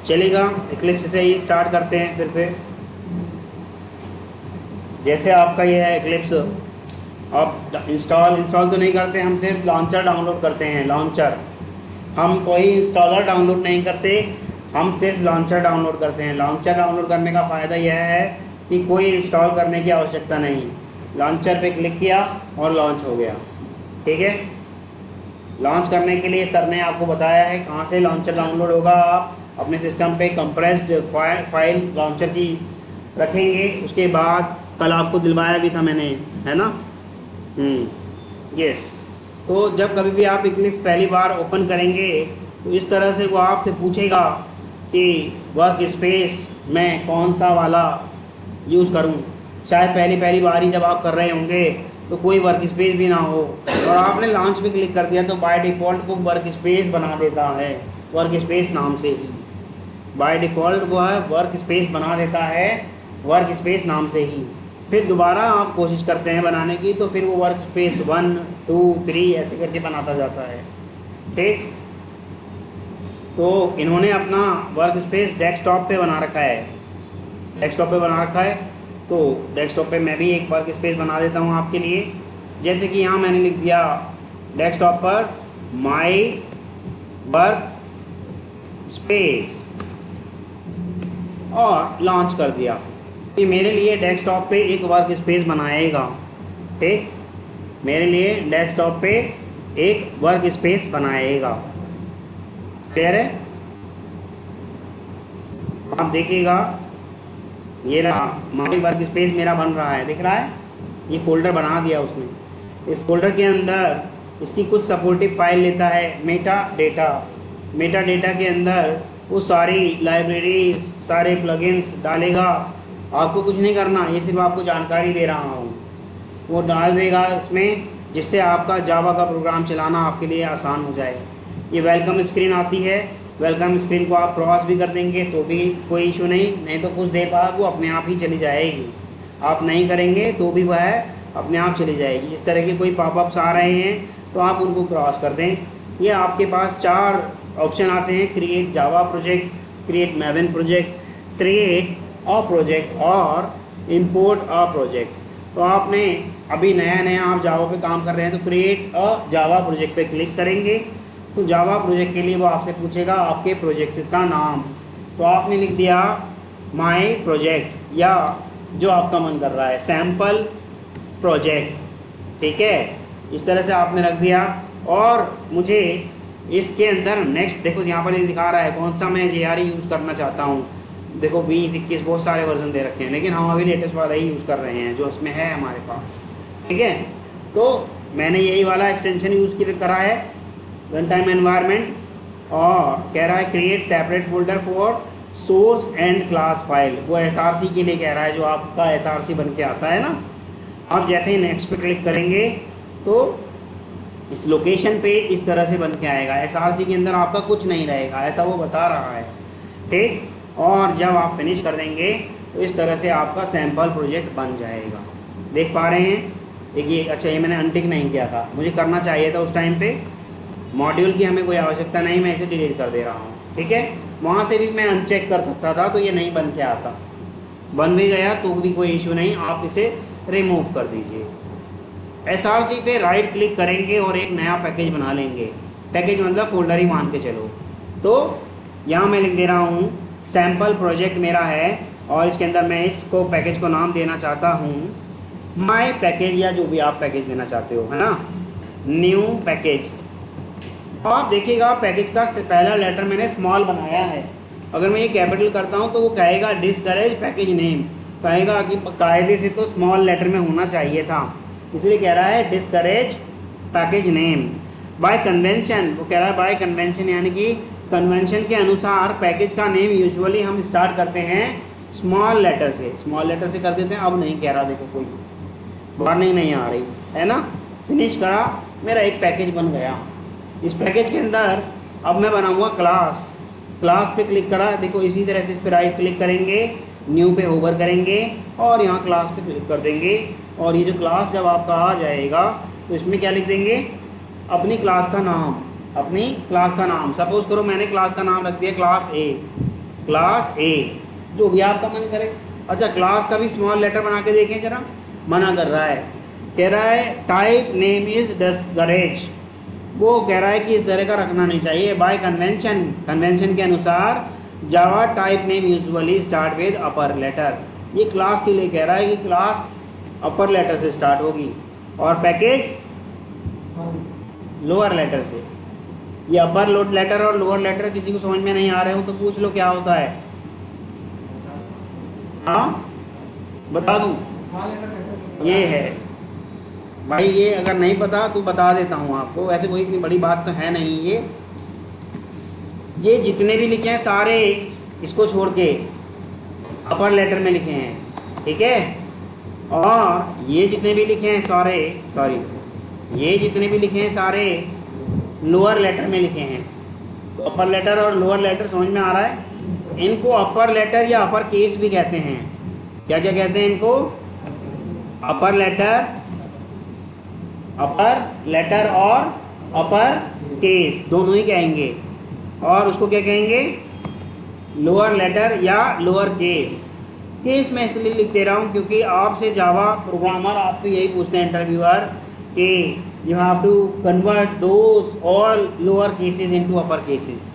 चलेगा। इक्लिप्स से ही स्टार्ट करते हैं फिर से। जैसे आपका ये है इक्लिप्स, आप इंस्टॉल तो नहीं करते, हम सिर्फ लॉन्चर डाउनलोड करते हैं। लॉन्चर, हम कोई इंस्टॉलर डाउनलोड नहीं करते, हम सिर्फ लॉन्चर डाउनलोड करते हैं। लॉन्चर डाउनलोड करने का फ़ायदा यह है कि कोई इंस्टॉल करने की आवश्यकता नहीं। लॉन्चर पे क्लिक किया और लॉन्च हो गया। ठीक है। लॉन्च करने के लिए सर ने आपको बताया है कहाँ से लॉन्चर डाउनलोड होगा। आप अपने सिस्टम पे कंप्रेस्ड फाइल लॉन्चर की रखेंगे। उसके बाद कल आपको दिलवाया भी था मैंने, है ना। यस। तो जब कभी भी आप इक्लिप्स पहली बार ओपन करेंगे तो इस तरह से वो आपसे पूछेगा कि वर्क स्पेस में कौन सा वाला यूज़ करूं। शायद पहली बार ही जब आप कर रहे होंगे तो कोई वर्क स्पेस भी ना हो और आपने लॉन्च पे क्लिक कर दिया तो बाय डिफ़ॉल्ट वो वर्क स्पेस बना देता है, वर्क स्पेस नाम से ही। बाय डिफ़ॉल्ट वो है वर्क स्पेस बना देता है, वर्क स्पेस नाम से ही। फिर दोबारा आप कोशिश करते हैं बनाने की तो फिर वो वर्क स्पेस 1 2 3 ऐसे करके बनाता जाता है। ठीक। तो इन्होंने अपना वर्क स्पेस डेस्कटॉप पे बना रखा है, डेस्कटॉप पे बना रखा है। तो डेस्कटॉप पे मैं भी एक वर्क स्पेस बना देता हूँ आपके लिए। जैसे कि यहाँ मैंने लिख दिया डेस्कटॉप पर माई वर्क स्पेस और लॉन्च कर दिया। ये मेरे लिए डेस्कटॉप पे एक वर्क स्पेस बनाएगा। ठीक। मेरे लिए डेस्कटॉप पे एक वर्क स्पेस बनाएगा। क्लियर है। आप देखिएगा ये रहा माई वर्क स्पेस मेरा बन रहा है, दिख रहा है। ये फोल्डर बना दिया उसने। इस फोल्डर के अंदर इसकी कुछ सपोर्टिव फाइल लेता है, मेटा डेटा। मेटा डेटा के अंदर वो सारी लाइब्रेरीज, सारे प्लगइन्स डालेगा। आपको कुछ नहीं करना, ये सिर्फ आपको जानकारी दे रहा हूँ। वो डाल देगा इसमें, जिससे आपका जावा का प्रोग्राम चलाना आपके लिए आसान हो जाए। ये वेलकम स्क्रीन आती है, वेलकम स्क्रीन को आप क्रॉस भी कर देंगे तो भी कोई इशू नहीं तो कुछ देर बाद वो अपने आप ही चली जाएगी। आप नहीं करेंगे तो भी वह अपने आप चली जाएगी। इस तरह के कोई पॉपअप्स आ रहे हैं तो आप उनको क्रॉस कर दें। ये आपके पास 4 ऑप्शन आते हैं, create Java project, create Maven project, create a project और इंपोर्ट अ प्रोजेक्ट। तो आपने अभी नया आप जावा पे काम कर रहे हैं तो क्रिएट अ जावा प्रोजेक्ट पे क्लिक करेंगे तो जावा प्रोजेक्ट के लिए वो आपसे पूछेगा आपके प्रोजेक्ट का नाम। तो आपने लिख दिया माय प्रोजेक्ट या जो आपका मन कर रहा है सैम्पल प्रोजेक्ट। ठीक है। इस तरह से आपने रख दिया और मुझे इसके अंदर नेक्स्ट देखो यहाँ पर ये दिखा रहा है कौन सा मैं JRE यूज़ करना चाहता हूँ। देखो 20 21 बहुत सारे वर्जन दे रखे हैं, लेकिन हम अभी लेटेस्ट वाला ही यूज़ कर रहे हैं जो उसमें है हमारे पास। ठीक है। तो मैंने यही वाला एक्सटेंशन यूज़ करा है, रन टाइम एनवायरनमेंट, और कह रहा है create separate folder for source and class file. वो SRC के लिए कह रहा है, जो आपका SRC बन के आता है ना। आप जैसे ही नेक्स्ट पे क्लिक करेंगे तो इस लोकेशन पे इस तरह से बन के आएगा। SRC के अंदर आपका कुछ नहीं रहेगा, ऐसा वो बता रहा है। ठीक। और जब आप फिनिश कर देंगे तो इस तरह से आपका सैम्पल प्रोजेक्ट बन जाएगा। देख पा रहे हैं। एक ये अच्छा, ये मैंने अनटिक नहीं किया था, मुझे करना चाहिए था उस टाइम पे। मॉड्यूल की हमें कोई आवश्यकता नहीं, मैं इसे डिलीट कर दे रहा हूँ। ठीक है। वहाँ से भी मैं अनचेक कर सकता था तो ये नहीं बन के आता। बन भी गया तो भी कोई इशू नहीं, आप इसे रिमूव कर दीजिए। SRC पे राइट क्लिक करेंगे और एक नया पैकेज बना लेंगे। पैकेज मतलब फोल्डर ही मान के चलो। तो यहाँ मैं लिख दे रहा हूँ सैम्पल प्रोजेक्ट मेरा है और इसके अंदर मैं इसको पैकेज को नाम देना चाहता हूँ माय पैकेज, या जो भी आप पैकेज देना चाहते हो, है ना, न्यू पैकेज। आप देखिएगा पैकेज का पहला लेटर मैंने स्मॉल बनाया है। अगर मैं ये कैपिटल करता हूँ तो वो कहेगा डिस्करेज पैकेज नेम, कहेगा कि कायदे से तो स्मॉल लेटर में होना चाहिए था, इसलिए कह रहा है discourage package name. Bye convention, वो कह रहा है बाय कन्वेंशन, यानी कि कन्वेंशन के अनुसार पैकेज का नेम यूजुअली हम स्टार्ट करते हैं स्मॉल लेटर से, स्मॉल लेटर से कर देते हैं। अब नहीं कह रहा, देखो कोई वार्निंग नहीं आ रही है ना। फिनिश करा, मेरा एक पैकेज बन गया। इस पैकेज के अंदर अब मैं बनाऊंगा क्लास। क्लास पे क्लिक करा, देखो इसी तरह से इस पर राइट क्लिक करेंगे, न्यू पे होवर करेंगे और यहाँ क्लास पे क्लिक कर देंगे। और ये जो क्लास जब आपका आ जाएगा तो इसमें क्या लिख देंगे, अपनी क्लास का नाम, अपनी क्लास का नाम। सपोज करो मैंने क्लास का नाम रख दिया क्लास A, क्लास ए, जो भी आपका मन करे। अच्छा, क्लास का भी स्मॉल लेटर बना के देखें जरा। मना कर रहा है, कह रहा है टाइप नेम इज डिस्करेज, वो कह रहा है कि इस तरह का रखना नहीं चाहिए। बाय कन्वेंशन, कन्वेंशन के अनुसार Java type name usually start with upper letter. ये क्लास के लिए कह रहा है कि क्लास अपर लेटर से स्टार्ट होगी और पैकेज लोअर लेटर से। ये अपर लेटर और लोअर लेटर किसी को समझ में नहीं आ रहे हो तो पूछ लो क्या होता है। हाँ बता दूं, ये है भाई, ये अगर नहीं पता तो बता देता हूँ आपको, वैसे कोई इतनी बड़ी बात तो है नहीं। ये जितने भी लिखे हैं सारे इसको छोड़ के अपर लेटर में लिखे हैं, ठीक है। और ये जितने भी लिखे हैं सारे, ये जितने भी लिखे हैं सारे लोअर लेटर में लिखे हैं। तो अपर लेटर और लोअर लेटर समझ में आ रहा है। इनको अपर लेटर या अपर केस भी कहते हैं। क्या क्या कहते हैं इनको? अपर लेटर और अपर केस दोनों ही कहेंगे। और उसको क्या कहेंगे? लोअर लेटर या लोअर केस। केस मैं इसलिए लिख दे रहा हूँ क्योंकि आपसे जावा प्रोग्रामर आपसे यही पूछते हैं इंटरव्यूअर कि you have to convert those all lower cases into upper cases.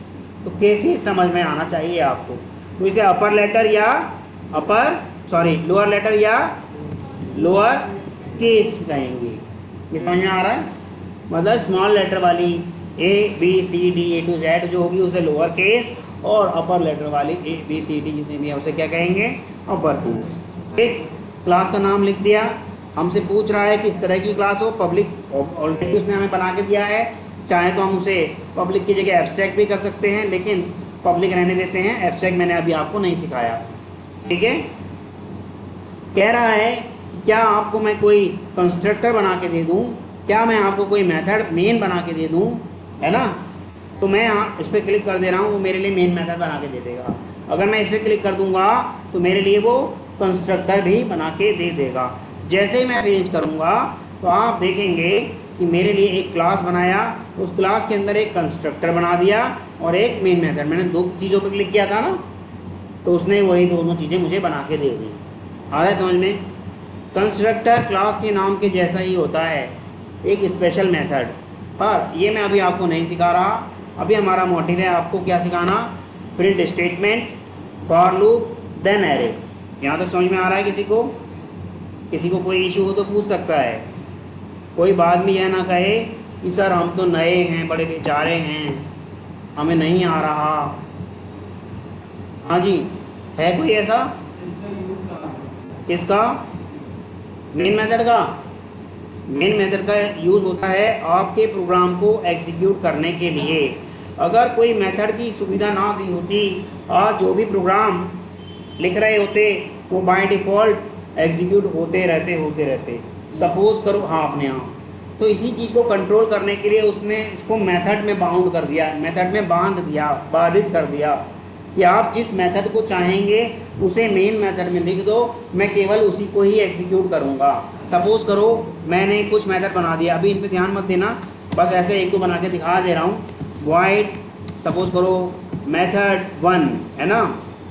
तो केसेस समझ में आना चाहिए आपको। तो इसे अपर लेटर या लोअर लेटर या लोअर केस कहेंगे। ये समझ में आ रहा है? मतलब स्मॉल लेटर वाली A B C D A to Z जो होगी उसे लोअर केस, और अपर लेटर वाली A B C D जितने भी है उसे क्या कहेंगे? Upper case. ठीक, क्लास का नाम लिख दिया। हमसे पूछ रहा है कि इस तरह की क्लास हो, पब्लिक ऑलरेडी उसने हमें बना के दिया है। चाहे तो हम उसे पब्लिक की जगह एब्स्ट्रैक्ट भी कर सकते हैं, लेकिन पब्लिक रहने देते हैं, एब्स्ट्रैक्ट मैंने अभी आपको नहीं सिखाया। ठीक है, कह रहा है क्या आपको मैं कोई कंस्ट्रक्टर बना के दे दूं, क्या मैं आपको कोई मेथड मेन बना के दे दूं, है ना। तो मैं यहाँ इस पर क्लिक कर दे रहा हूँ, वो मेरे लिए मेन मेथड बना के दे देगा। अगर मैं इस पर क्लिक कर दूंगा तो मेरे लिए वो कंस्ट्रक्टर भी बना के दे देगा। जैसे ही मैं फिनिश करूँगा तो आप देखेंगे कि मेरे लिए एक क्लास बनाया, उस क्लास के अंदर एक कंस्ट्रक्टर बना दिया और एक मेन मेथड। मैंने दो चीज़ों पर क्लिक किया था ना, तो उसने वही दोनों चीज़ें मुझे बना के दे दी। आ रहा है समझ में? कंस्ट्रक्टर क्लास के नाम के जैसा ही होता है, एक स्पेशल मेथड, पर ये मैं अभी आपको नहीं सिखा रहा। अभी हमारा मोटिव है आपको क्या सिखाना? Print statement, for loop, then array. यहाँ तक समझ में आ रहा है? किसी को कोई इशू हो तो पूछ सकता है। कोई बाद में यह ना कहे कि सर हम तो नए हैं, बड़े बेचारे हैं, हमें नहीं आ रहा। हाँ जी, है कोई ऐसा? किसका? मेन मेथड का। मेन मेथड का यूज़ होता है आपके प्रोग्राम को एग्जीक्यूट करने के लिए। अगर कोई मेथड की सुविधा ना दी होती, आज जो भी प्रोग्राम लिख रहे होते वो बाय डिफ़ॉल्ट एग्जीक्यूट होते रहते। सपोज़ करो हाँ अपने यहाँ, तो इसी चीज़ को कंट्रोल करने के लिए उसने इसको मेथड में बाउंड कर दिया, मेथड में बाधित कर दिया कि आप जिस मेथड को चाहेंगे उसे मेन मेथड में लिख दो, मैं केवल उसी को ही एग्जीक्यूट करूँगा। सपोज़ करो मैंने कुछ मेथड बना दिया, अभी इन पे ध्यान मत देना, बस ऐसे एक दो बना के दिखा दे रहा हूँ। वॉइड सपोज़ करो मेथड 1 है ना,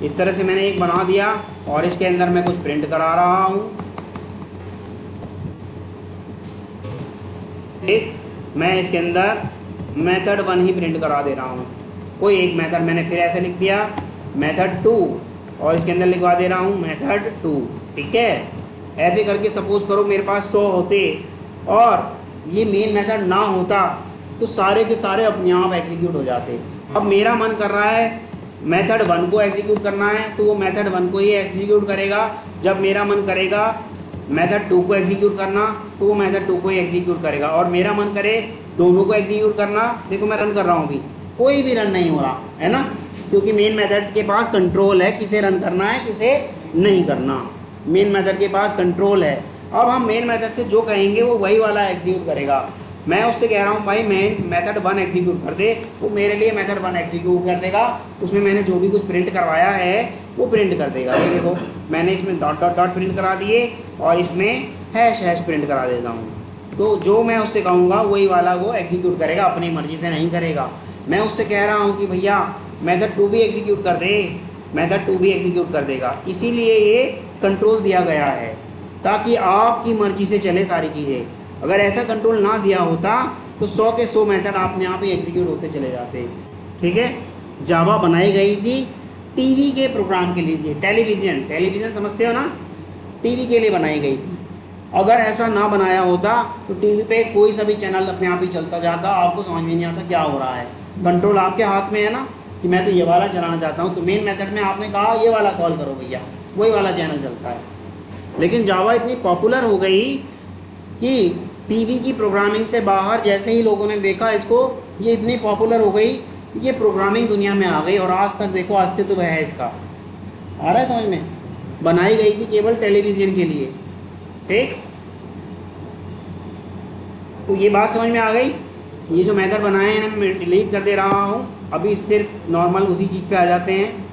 इस तरह से मैंने एक बना दिया और इसके अंदर मैं कुछ प्रिंट करा रहा हूँ। ठीक, मैं इसके अंदर मेथड 1 ही प्रिंट करा दे रहा हूँ। कोई एक मेथड मैंने फिर ऐसे लिख दिया मेथड 2 और इसके अंदर लिखवा दे रहा हूँ मेथड 2। ठीक है, ऐसे करके सपोज़ करो मेरे पास 100 होते और ये मेन मेथड ना होता तो सारे के सारे अपने आप एग्जीक्यूट हो जाते। अब मेरा मन कर रहा है मेथड 1 को एग्जीक्यूट करना है तो वो मेथड 1 को ही एग्जीक्यूट करेगा। जब मेरा मन करेगा मेथड 2 को एग्जीक्यूट करना तो वो मेथड 2 को ही एग्जीक्यूट करेगा। और मेरा मन करे दोनों को एग्जीक्यूट करना, देखो मैं रन कर रहा हूँ अभी, कोई भी रन नहीं हो रहा है ना, क्योंकि मेन मेथड के पास कंट्रोल है किसे रन करना है किसे नहीं करना। मेन मेथड के पास कंट्रोल है। अब हम मेन मेथड से जो कहेंगे वो वही वाला एग्जीक्यूट करेगा। मैं उससे कह रहा हूँ भाई मेन मेथड 1 एग्जीक्यूट कर दे, वो मेरे लिए मेथड 1 एग्जीक्यूट कर देगा। उसमें मैंने जो भी कुछ प्रिंट करवाया है वो प्रिंट कर देगा। ये देखो मैंने इसमें डॉट डॉट डॉट प्रिंट करा दिए और इसमें हैश हैश प्रिंट करा देता हूँ। तो जो मैं उससे कहूँगा वही वाला वो एग्जीक्यूट करेगा, अपनी मर्ज़ी से नहीं करेगा। मैं उससे कह रहा हूँ कि भैया मेथड 2 भी एग्जीक्यूट कर दे, मेथड 2 भी एग्जीक्यूट कर देगा। इसीलिए ये कंट्रोल दिया गया है ताकि आपकी मर्जी से चले सारी चीज़ें। अगर ऐसा कंट्रोल ना दिया होता तो 100 के 100 मेथड अपने आप ही एग्जीक्यूट होते चले जाते। ठीक है, जावा बनाई गई थी टीवी के प्रोग्राम के लिए, टेलीविज़न समझते हो ना, टीवी के लिए बनाई गई थी। अगर ऐसा ना बनाया होता तो टीवी पे कोई सा भी चैनल अपने आप ही चलता जाता, आपको समझ में नहीं आता क्या हो रहा है। कंट्रोल आपके हाथ में है ना कि मैं तो ये वाला चलाना चाहता हूँ, तो मेन मेथड में आपने कहा ये वाला कॉल करो भैया, वही वाला चैनल चलता है। लेकिन जावा इतनी पॉपुलर हो गई कि टीवी की प्रोग्रामिंग से बाहर जैसे ही लोगों ने देखा इसको, ये इतनी पॉपुलर हो गई, ये प्रोग्रामिंग दुनिया में आ गई और आज तक देखो अस्तित्व है इसका। आ रहा है समझ में? बनाई गई थी केवल टेलीविज़न के लिए। ठीक, तो ये बात समझ में आ गई। ये जो मेथड बनाए हैं मैं डिलीट कर दे रहा हूँ, अभी सिर्फ नॉर्मल उसी चीज़ पे आ जाते हैं।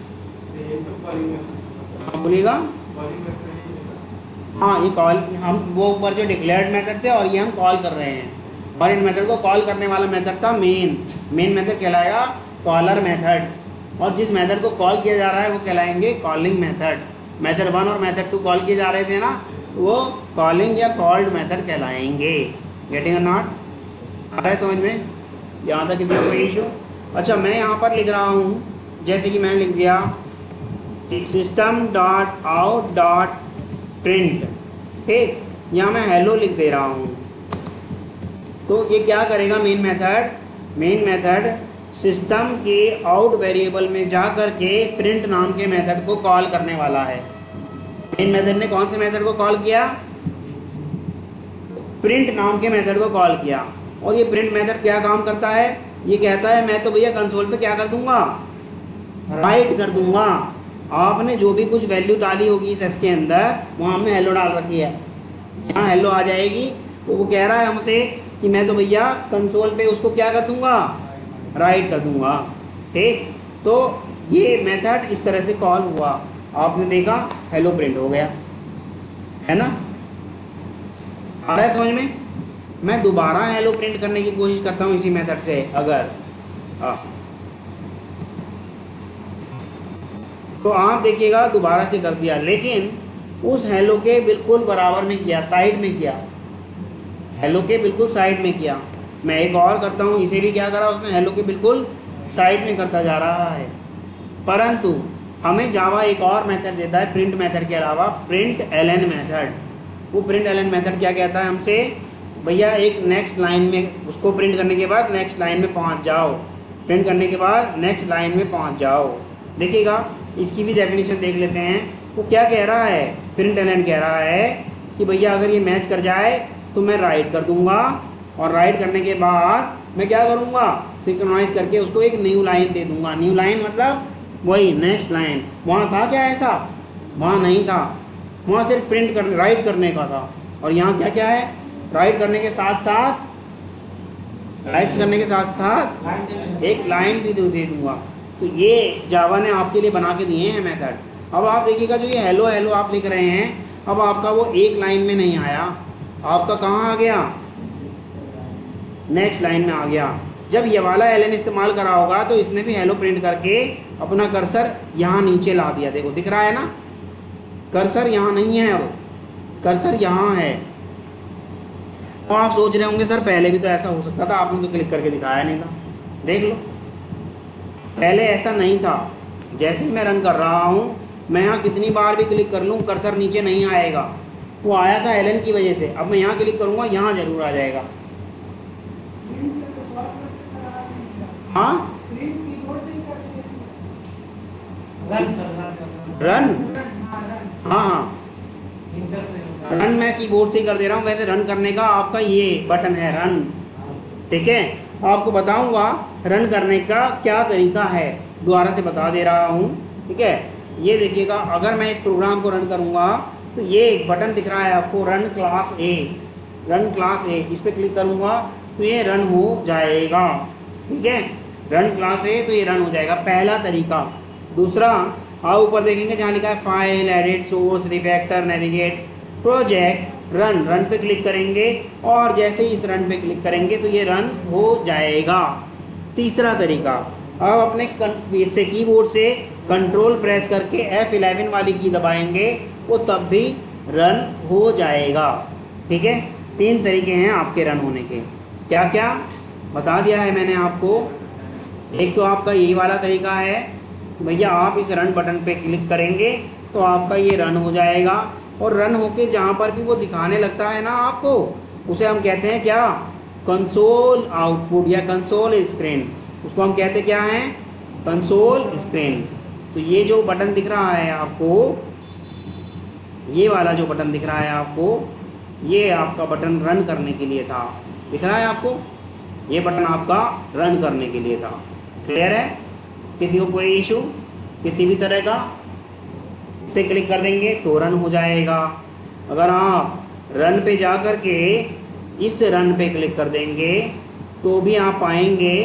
बोलिएगा। हाँ, ये कॉल हम वो ऊपर जो डिक्लेयर्ड मेथड थे और ये हम कॉल कर रहे हैं, और इन मेथड को कॉल करने वाला मेथड था मेन मेथड कहलाएगा कॉलर मेथड, और जिस मेथड को कॉल किया जा रहा है वो कहलाएंगे कॉलिंग मेथड। मेथड 1 और मेथड 2 कॉल किए जा रहे थे ना, तो वो कॉलिंग या कॉल्ड मेथड कहलाएंगे। गेटिंग और नॉट? आ रहा है समझ में? यहाँ तक कितना कोई इशू? अच्छा, मैं यहाँ पर लिख रहा हूँ, जैसे कि मैंने लिख दिया system.out.print। ठीक, यहाँ मैं हेलो लिख दे रहा हूँ, तो ये क्या करेगा? मेन मेथड सिस्टम के आउट वेरिएबल में जा कर के प्रिंट नाम के मेथड को कॉल करने वाला है। मेन मेथड ने कौन से मेथड को कॉल किया? प्रिंट नाम के मेथड को कॉल किया। और ये प्रिंट मेथड क्या काम करता है? ये कहता है मैं तो भैया कंसोल पे क्या कर दूंगा? राइट कर दूंगा। आपने जो भी कुछ वैल्यू डाली होगी इस एस के अंदर, वहाँ हमने हेलो डाल रखी है, यहाँ हेलो आ जाएगी। तो वो कह रहा है हमसे कि मैं तो भैया कंसोल पे उसको क्या कर दूंगा? राइट कर दूंगा। ठीक, तो ये मेथड इस तरह से कॉल हुआ, आपने देखा हेलो प्रिंट हो गया, है ना? आ रहा है समझ में? मैं दोबारा हेलो प्रिंट करने की कोशिश करता हूँ इसी मेथड से, अगर तो आप देखिएगा दोबारा से कर दिया, लेकिन उस हेलो के बिल्कुल बराबर में किया, साइड में किया, हेलो के बिल्कुल साइड में किया। मैं एक और करता हूँ, इसे भी क्या करा उसने? हेलो के बिल्कुल साइड में करता जा रहा है। परंतु हमें जावा एक और मेथड देता है प्रिंट मेथड के अलावा, प्रिंट एलएन मेथड। वो प्रिंट एलएन मेथड क्या कहता है हमसे? भैया एक नेक्स्ट लाइन में उसको प्रिंट करने के बाद नेक्स्ट लाइन में पहुंच जाओ, प्रिंट करने के बाद नेक्स्ट लाइन में पहुंच जाओ। देखिएगा, इसकी भी डेफिनेशन देख लेते हैं। वो क्या कह रहा है? प्रिंट एलएन कह रहा है कि भैया अगर ये मैच कर जाए तो मैं राइट कर दूंगा, और राइट करने के बाद मैं क्या करूंगा? सिंक्रोनाइज करके उसको एक न्यू लाइन दे दूंगा। न्यू लाइन मतलब वही नेक्स्ट लाइन। वहाँ था क्या ऐसा? वहाँ नहीं था, वहाँ सिर्फ प्रिंट कर राइट करने का था। और यहाँ क्या क्या है? राइट करने के साथ साथ एक लाइन भी दे दूंगा। तो ये जावा ने आपके लिए बना के दिए हैं मेथड। अब आप देखिएगा, जो ये हेलो हेलो आप लिख रहे हैं, अब आपका वो एक लाइन में नहीं आया, आपका कहाँ आ गया? नेक्स्ट लाइन में आ गया। जब ये वाला एलएन इस्तेमाल करा होगा तो इसने भी हेलो प्रिंट करके अपना कर्सर यहाँ नीचे ला दिया। देखो दिख रहा है ना, कर्सर यहाँ नहीं है, अब कर्सर यहाँ है। और आप सोच रहे होंगे सर पहले भी तो ऐसा हो सकता था, आपने तो क्लिक करके दिखाया नहीं था। देख लो, पहले ऐसा नहीं था। जैसे ही मैं रन कर रहा हूँ, मैं यहाँ कितनी बार भी क्लिक कर लूँ कर्सर नीचे नहीं आएगा। वो आया था एलएन की वजह से। अब मैं यहाँ क्लिक करूँगा, यहाँ ज़रूर आ जाएगा। हाँ, रन, हाँ, रन मैं कीबोर्ड से ही कर दे रहा हूँ। वैसे रन करने का आपका ये बटन है रन। ठीक है, आपको बताऊंगा रन करने का क्या तरीका है, दोबारा से बता दे रहा हूँ। ठीक है, ये देखिएगा, अगर मैं इस प्रोग्राम को रन करूँगा तो ये एक बटन दिख रहा है आपको, रन क्लास ए। इस पर क्लिक करूँगा तो ये रन हो जाएगा। ठीक है, रन क्लास ए, तो ये रन हो जाएगा, पहला तरीका। दूसरा, आप ऊपर देखेंगे जहाँ लिखा है file, edit, source, refactor, navigate, project, run पे क्लिक करेंगे, और जैसे ही इस रन पे क्लिक करेंगे तो ये रन हो जाएगा। तीसरा तरीका, अब अपने से कीबोर्ड से कंट्रोल प्रेस करके F11 वाली की दबाएंगे वो तब भी रन हो जाएगा। ठीक है, 3 तरीके हैं आपके रन होने के। क्या क्या बता दिया है मैंने आपको। एक तो आपका यही वाला तरीका है, भैया आप इस रन बटन पे क्लिक करेंगे तो आपका ये रन हो जाएगा, और रन होके जहाँ पर भी वो दिखाने लगता है ना आपको, उसे हम कहते हैं क्या, कंसोल आउटपुट या कंसोल स्क्रीन। उसको हम कहते क्या हैं, कंसोल स्क्रीन। तो ये जो बटन दिख रहा है आपको, ये वाला जो बटन दिख रहा है आपको, ये आपका बटन रन करने के लिए था। दिख रहा है आपको, ये बटन आपका रन करने के लिए था। क्लियर है? किसी को कोई इशू किसी भी तरह का, इस पर क्लिक कर देंगे तो रन हो जाएगा। अगर आप रन पे जा कर के इस रन पे क्लिक कर देंगे तो भी आप पाएंगे,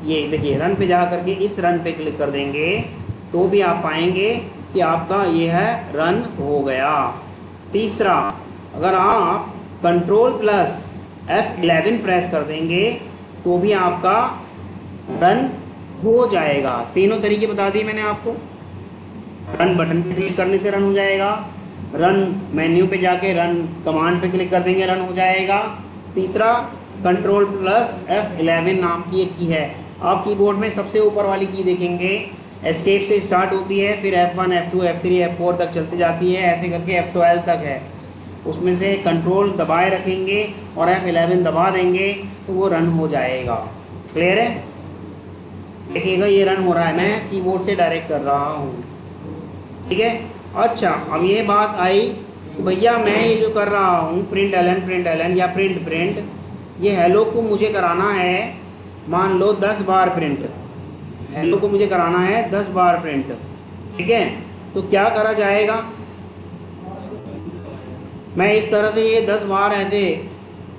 ये देखिए रन पे जा कर के इस रन पे क्लिक कर देंगे तो भी आप पाएंगे कि आपका ये है रन हो गया। तीसरा, अगर आप कंट्रोल प्लस F11 प्रेस कर देंगे तो भी आपका रन हो जाएगा। तीनों तरीके बता दिए मैंने आपको। रन बटन पे क्लिक करने से रन हो जाएगा, रन मेन्यू पे जाके रन कमांड पे क्लिक कर देंगे रन हो जाएगा। तीसरा, कंट्रोल प्लस F11 नाम की एक की है, आप कीबोर्ड में सबसे ऊपर वाली की देखेंगे, एस्केप से स्टार्ट होती है, फिर F1 F2 F3 F4 तक चलती जाती है, ऐसे करके F12 तक है। उसमें से कंट्रोल दबाए रखेंगे और F11 दबा देंगे तो वो रन हो जाएगा। क्लियर है? देखिएगा ये रन हो रहा है, मैं कीबोर्ड से डायरेक्ट कर रहा हूँ। ठीक है। अच्छा, अब ये बात आई कि भैया मैं ये जो कर रहा हूँ प्रिंट एलन या प्रिंट, ये हेलो को मुझे कराना है, मान लो 10 बार प्रिंट, हेलो को मुझे कराना है 10 बार प्रिंट। ठीक है, तो क्या करा जाएगा, मैं इस तरह से ये 10 बार ऐसे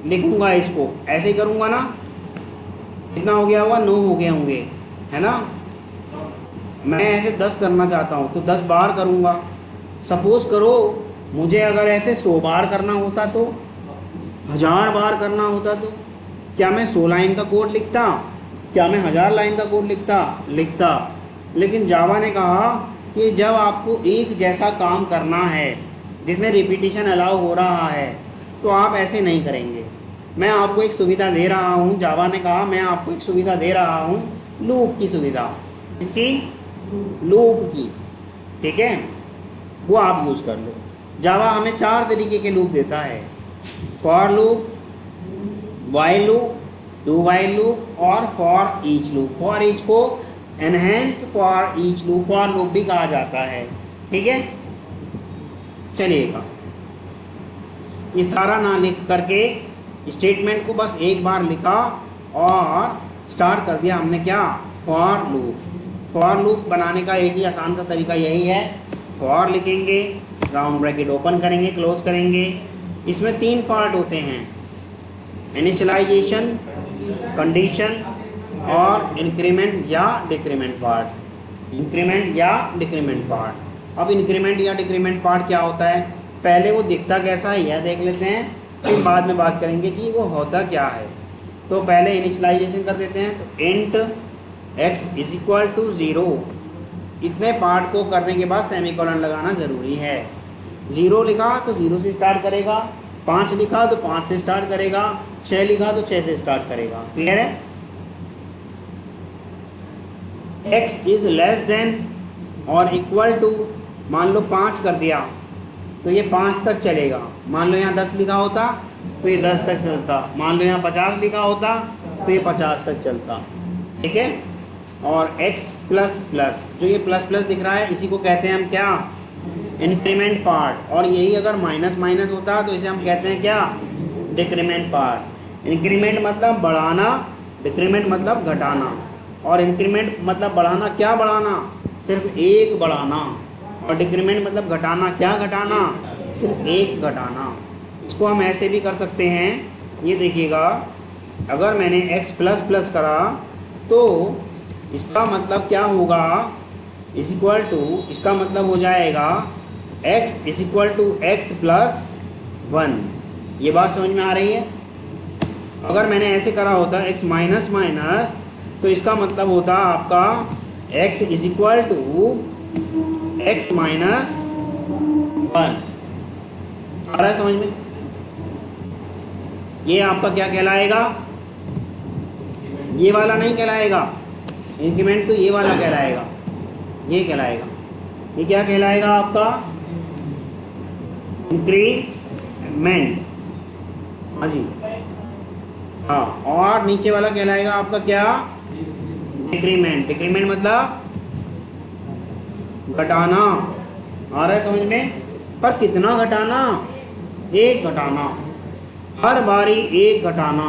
लिखूँगा, इसको ऐसे ही करूँगा ना, कितना हो गया होगा, 9 हो गए होंगे, है ना। मैं ऐसे 10 करना चाहता हूँ तो 10 बार करूँगा। सपोज़ करो मुझे अगर ऐसे 100 बार करना होता, तो 1000 बार करना होता, तो क्या मैं 100 लाइन का कोड लिखता, क्या मैं 1000 लाइन का कोड लिखता। लेकिन जावा ने कहा कि जब आपको एक जैसा काम करना है जिसमें रिपीटिशन अलाउ हो रहा है तो आप ऐसे नहीं करेंगे। मैं आपको एक सुविधा दे रहा हूँ, जावा ने कहा मैं आपको एक सुविधा दे रहा हूँ, लूप की सुविधा, इसकी लूप की। ठीक है, वो आप यूज़ कर लो। जावा हमें 4 तरीके के लूप देता है, for loop, while loop, do while loop और for each loop. For each को enhanced for each loop, for loop भी कहा जाता है। ठीक है, चलिएगा ये सारा ना लिख करके स्टेटमेंट को बस एक बार लिखा और स्टार्ट कर दिया हमने, क्या, फॉर लूप। फॉर लूप बनाने का एक ही आसान सा तरीका यही है, फॉर लिखेंगे, राउंड ब्रैकेट ओपन करेंगे, क्लोज करेंगे। इसमें 3 पार्ट होते हैं, इनिशियलाइजेशन, कंडीशन और इंक्रीमेंट या डिक्रीमेंट पार्ट। इंक्रीमेंट या डिक्रीमेंट पार्ट। अब इंक्रीमेंट या डिक्रीमेंट पार्ट क्या होता है, पहले वो दिखता कैसा है यह देख लेते हैं, फिर बाद में बात करेंगे कि वो होता क्या है। तो पहले इनिशियलाइजेशन कर देते हैं, तो इंट x = 0। इतने पार्ट को करने के बाद सेमीकोलन लगाना ज़रूरी है। 0 लिखा तो 0 से स्टार्ट करेगा, 5 लिखा तो 5 से स्टार्ट करेगा, 6 लिखा तो 6 से स्टार्ट करेगा। क्लियर है? x < और = मान लो 5 कर दिया तो ये 5 तक चलेगा। मान लो यहाँ 10 लिखा होता तो ये 10 तक चलता, मान लो यहाँ 50 लिखा होता तो ये 50 तक चलता। ठीक है, और x++ जो ये प्लस दिख रहा है इसी को कहते हैं हम क्या, इंक्रीमेंट पार्ट। और यही अगर माइनस होता तो इसे हम कहते हैं क्या, डिक्रीमेंट पार्ट। इंक्रीमेंट मतलब बढ़ाना, डिक्रीमेंट मतलब घटाना। और इंक्रीमेंट मतलब बढ़ाना, क्या बढ़ाना, सिर्फ 1 बढ़ाना। और डिक्रीमेंट मतलब घटाना, क्या घटाना, सिर्फ 1 घटाना। इसको हम ऐसे भी कर सकते हैं, ये देखिएगा, अगर मैंने x++ करा तो इसका मतलब क्या होगा, इसका मतलब हो जाएगा x = x+1। ये बात समझ में आ रही है? अगर मैंने ऐसे करा होता x तो इसका मतलब होता आपका x = x माइनस 1। आ रहा है समझ में? ये आपका क्या कहलाएगा? ये वाला नहीं कहलाएगा, इंक्रीमेंट तो ये वाला कहलाएगा, ये कहलाएगा। ये क्या कहलाएगा आपका? इंक्रीमेंट। हाँ जी, हाँ। और नीचे वाला कहलाएगा आपका क्या? डिक्रीमेंट। डिक्रीमेंट मतलब घटाना। आ रहा है समझ में? पर कितना घटाना? एक घटाना, हर बारी एक घटाना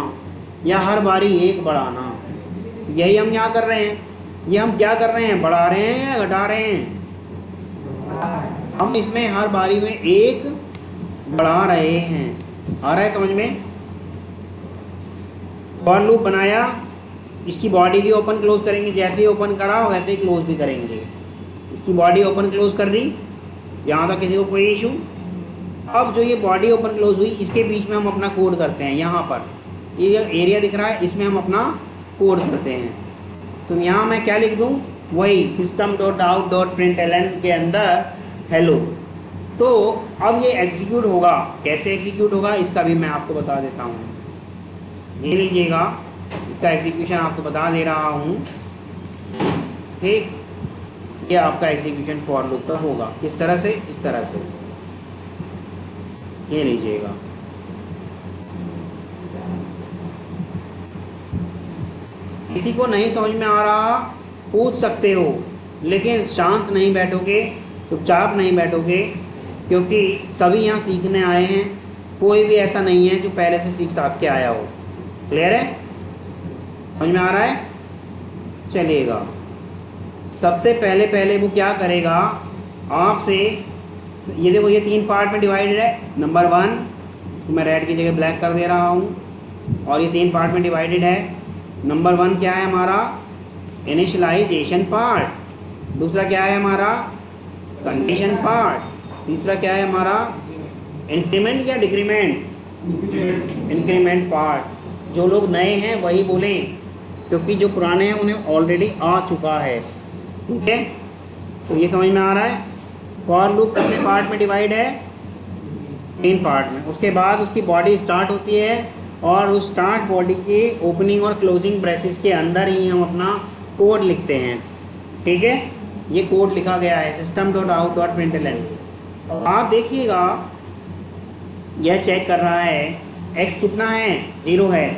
या हर बारी एक बढ़ाना। यही हम यहाँ कर रहे हैं। ये हम क्या कर रहे हैं? बढ़ा रहे हैं या घटा रहे हैं? हम इसमें हर बारी में एक बढ़ा रहे हैं। आ रहा है समझ में? फॉर लूप बनाया, इसकी बॉडी भी ओपन क्लोज करेंगे, जैसे ही ओपन करा वैसे ही क्लोज भी करेंगे। इसकी बॉडी ओपन क्लोज कर दी, यहाँ तक किसी को कोई इशू। अब जो ये बॉडी ओपन क्लोज हुई, इसके बीच में हम अपना कोड करते हैं। यहाँ पर ये जो एरिया दिख रहा है, इसमें हम अपना कोड करते हैं। तो यहाँ मैं क्या लिख दूँ? वही system dot out dot println के अंदर हेलो। तो अब ये एग्जीक्यूट होगा। कैसे एग्जीक्यूट होगा इसका भी मैं आपको बता देता हूँ। ये लीजिएगा, इसका एग्जीक्यूशन आपको बता दे रहा हूँ। ठीक, ये आपका एग्जीक्यूशन फॉर लूप का होगा। किस तरह से? इस तरह से। ये लीजिएगा, किसी को नहीं समझ में आ रहा पूछ सकते हो, लेकिन शांत नहीं बैठोगे, चुपचाप नहीं बैठोगे, क्योंकि सभी यहाँ सीखने आए हैं। कोई भी ऐसा नहीं है जो पहले से सीख साख के आया हो। क्लियर है? समझ में आ रहा है? चलिएगा, सबसे पहले वो क्या करेगा आपसे? ये देखो, ये 3 पार्ट में डिवाइडेड है। नंबर 1, मैं रेड की जगह ब्लैक कर दे रहा हूँ, और ये 3 पार्ट में डिवाइडेड है। नंबर 1 क्या है हमारा? Initialization part. दूसरा क्या है हमारा? Condition part. तीसरा क्या है हमारा? इंक्रीमेंट या डिक्रीमेंट? Increment part. जो लोग नए हैं वही बोलें, क्योंकि जो पुराने हैं उन्हें ऑलरेडी आ चुका है। ठीक है, तो ये समझ में आ रहा है? फॉर लूप कितने पार्ट में डिवाइड है? 3 पार्ट में। उसके बाद उसकी बॉडी स्टार्ट होती है, और उस स्टार्ट बॉडी के ओपनिंग और क्लोजिंग ब्रेसेस के अंदर ही हम अपना कोड लिखते हैं। ठीक है, ये कोड लिखा गया है system dot out dot println. आप देखिएगा, यह चेक कर रहा है x कितना है? 0 है।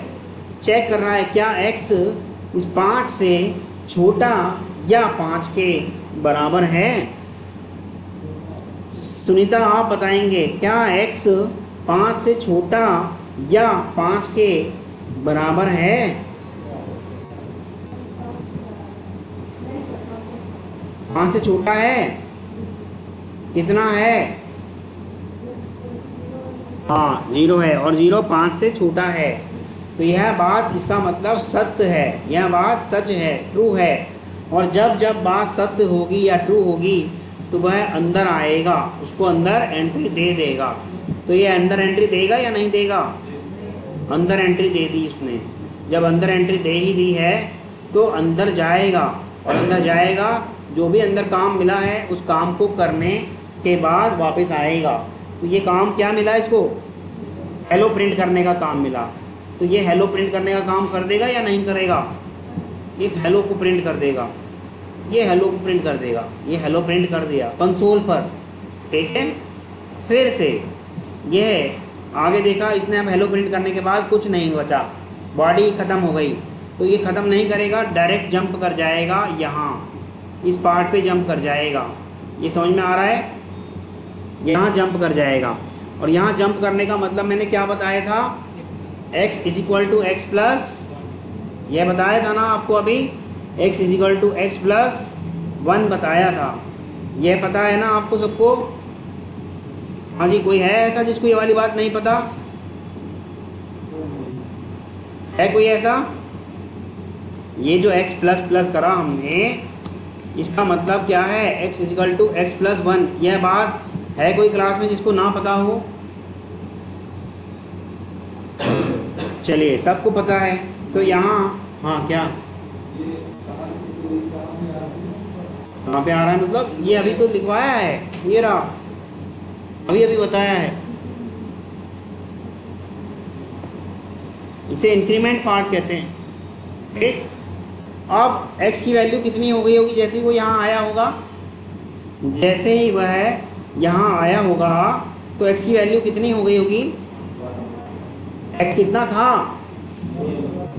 चेक कर रहा है क्या x इस 5 से छोटा या 5 के बराबर है? सुनीता आप बताएंगे, क्या x 5 से छोटा या 5 के बराबर है? पाँच से छोटा है? कितना है? हाँ, 0 है, और 0 5 से छोटा है। तो यह बात, इसका मतलब सत्य है, यह बात सच है, ट्रू है। और जब बात सत्य होगी या ट्रू होगी तो वह अंदर आएगा, उसको अंदर एंट्री दे देगा। तो ये अंदर एंट्री देगा या नहीं देगा? अंदर एंट्री दे दी उसने। जब अंदर एंट्री दे ही दी है तो अंदर जाएगा, और अंदर जाएगा, जो भी अंदर काम मिला है उस काम को करने के बाद वापस आएगा। तो ये काम क्या मिला इसको? हेलो प्रिंट करने का काम मिला। तो ये हेलो प्रिंट करने का काम कर देगा या नहीं करेगा? इस हेलो को प्रिंट कर देगा, ये हेलो को प्रिंट कर देगा। ये हेलो प्रिंट कर दिया कंसोल पर। ठीक है, फिर से यह आगे देखा इसने। अब हेलो प्रिंट करने के बाद कुछ नहीं बचा, बॉडी ख़त्म हो गई। तो ये ख़त्म नहीं करेगा, डायरेक्ट जंप कर जाएगा, यहाँ इस पार्ट पे जंप कर जाएगा। ये समझ में आ रहा है? यहाँ जंप कर जाएगा। और यहाँ जंप करने का मतलब मैंने क्या बताया था? x is equal to x plus, यह बताया था ना आपको अभी, x is equal to x plus 1 बताया था। यह पता है ना आपको सबको? हाँ जी, कोई है ऐसा जिसको ये वाली बात नहीं पता है? कोई ऐसा? ये जो x प्लस प्लस करा हमने, इसका मतलब क्या है? x is equal to x plus 1। यह बात है कोई क्लास में जिसको ना पता हो? चलिए, सबको पता है। तो यहाँ हाँ, क्या कहाँ पे आ रहा है मतलब, ये अभी तो लिखवाया है, ये रहा, अभी अभी बताया है। इसे इंक्रीमेंट पार्ट कहते हैं, ठीक। अब x की वैल्यू कितनी हो गई होगी जैसे ही वो यहाँ आया होगा, जैसे ही वह यहाँ आया होगा तो x की वैल्यू कितनी हो गई होगी, x कितना था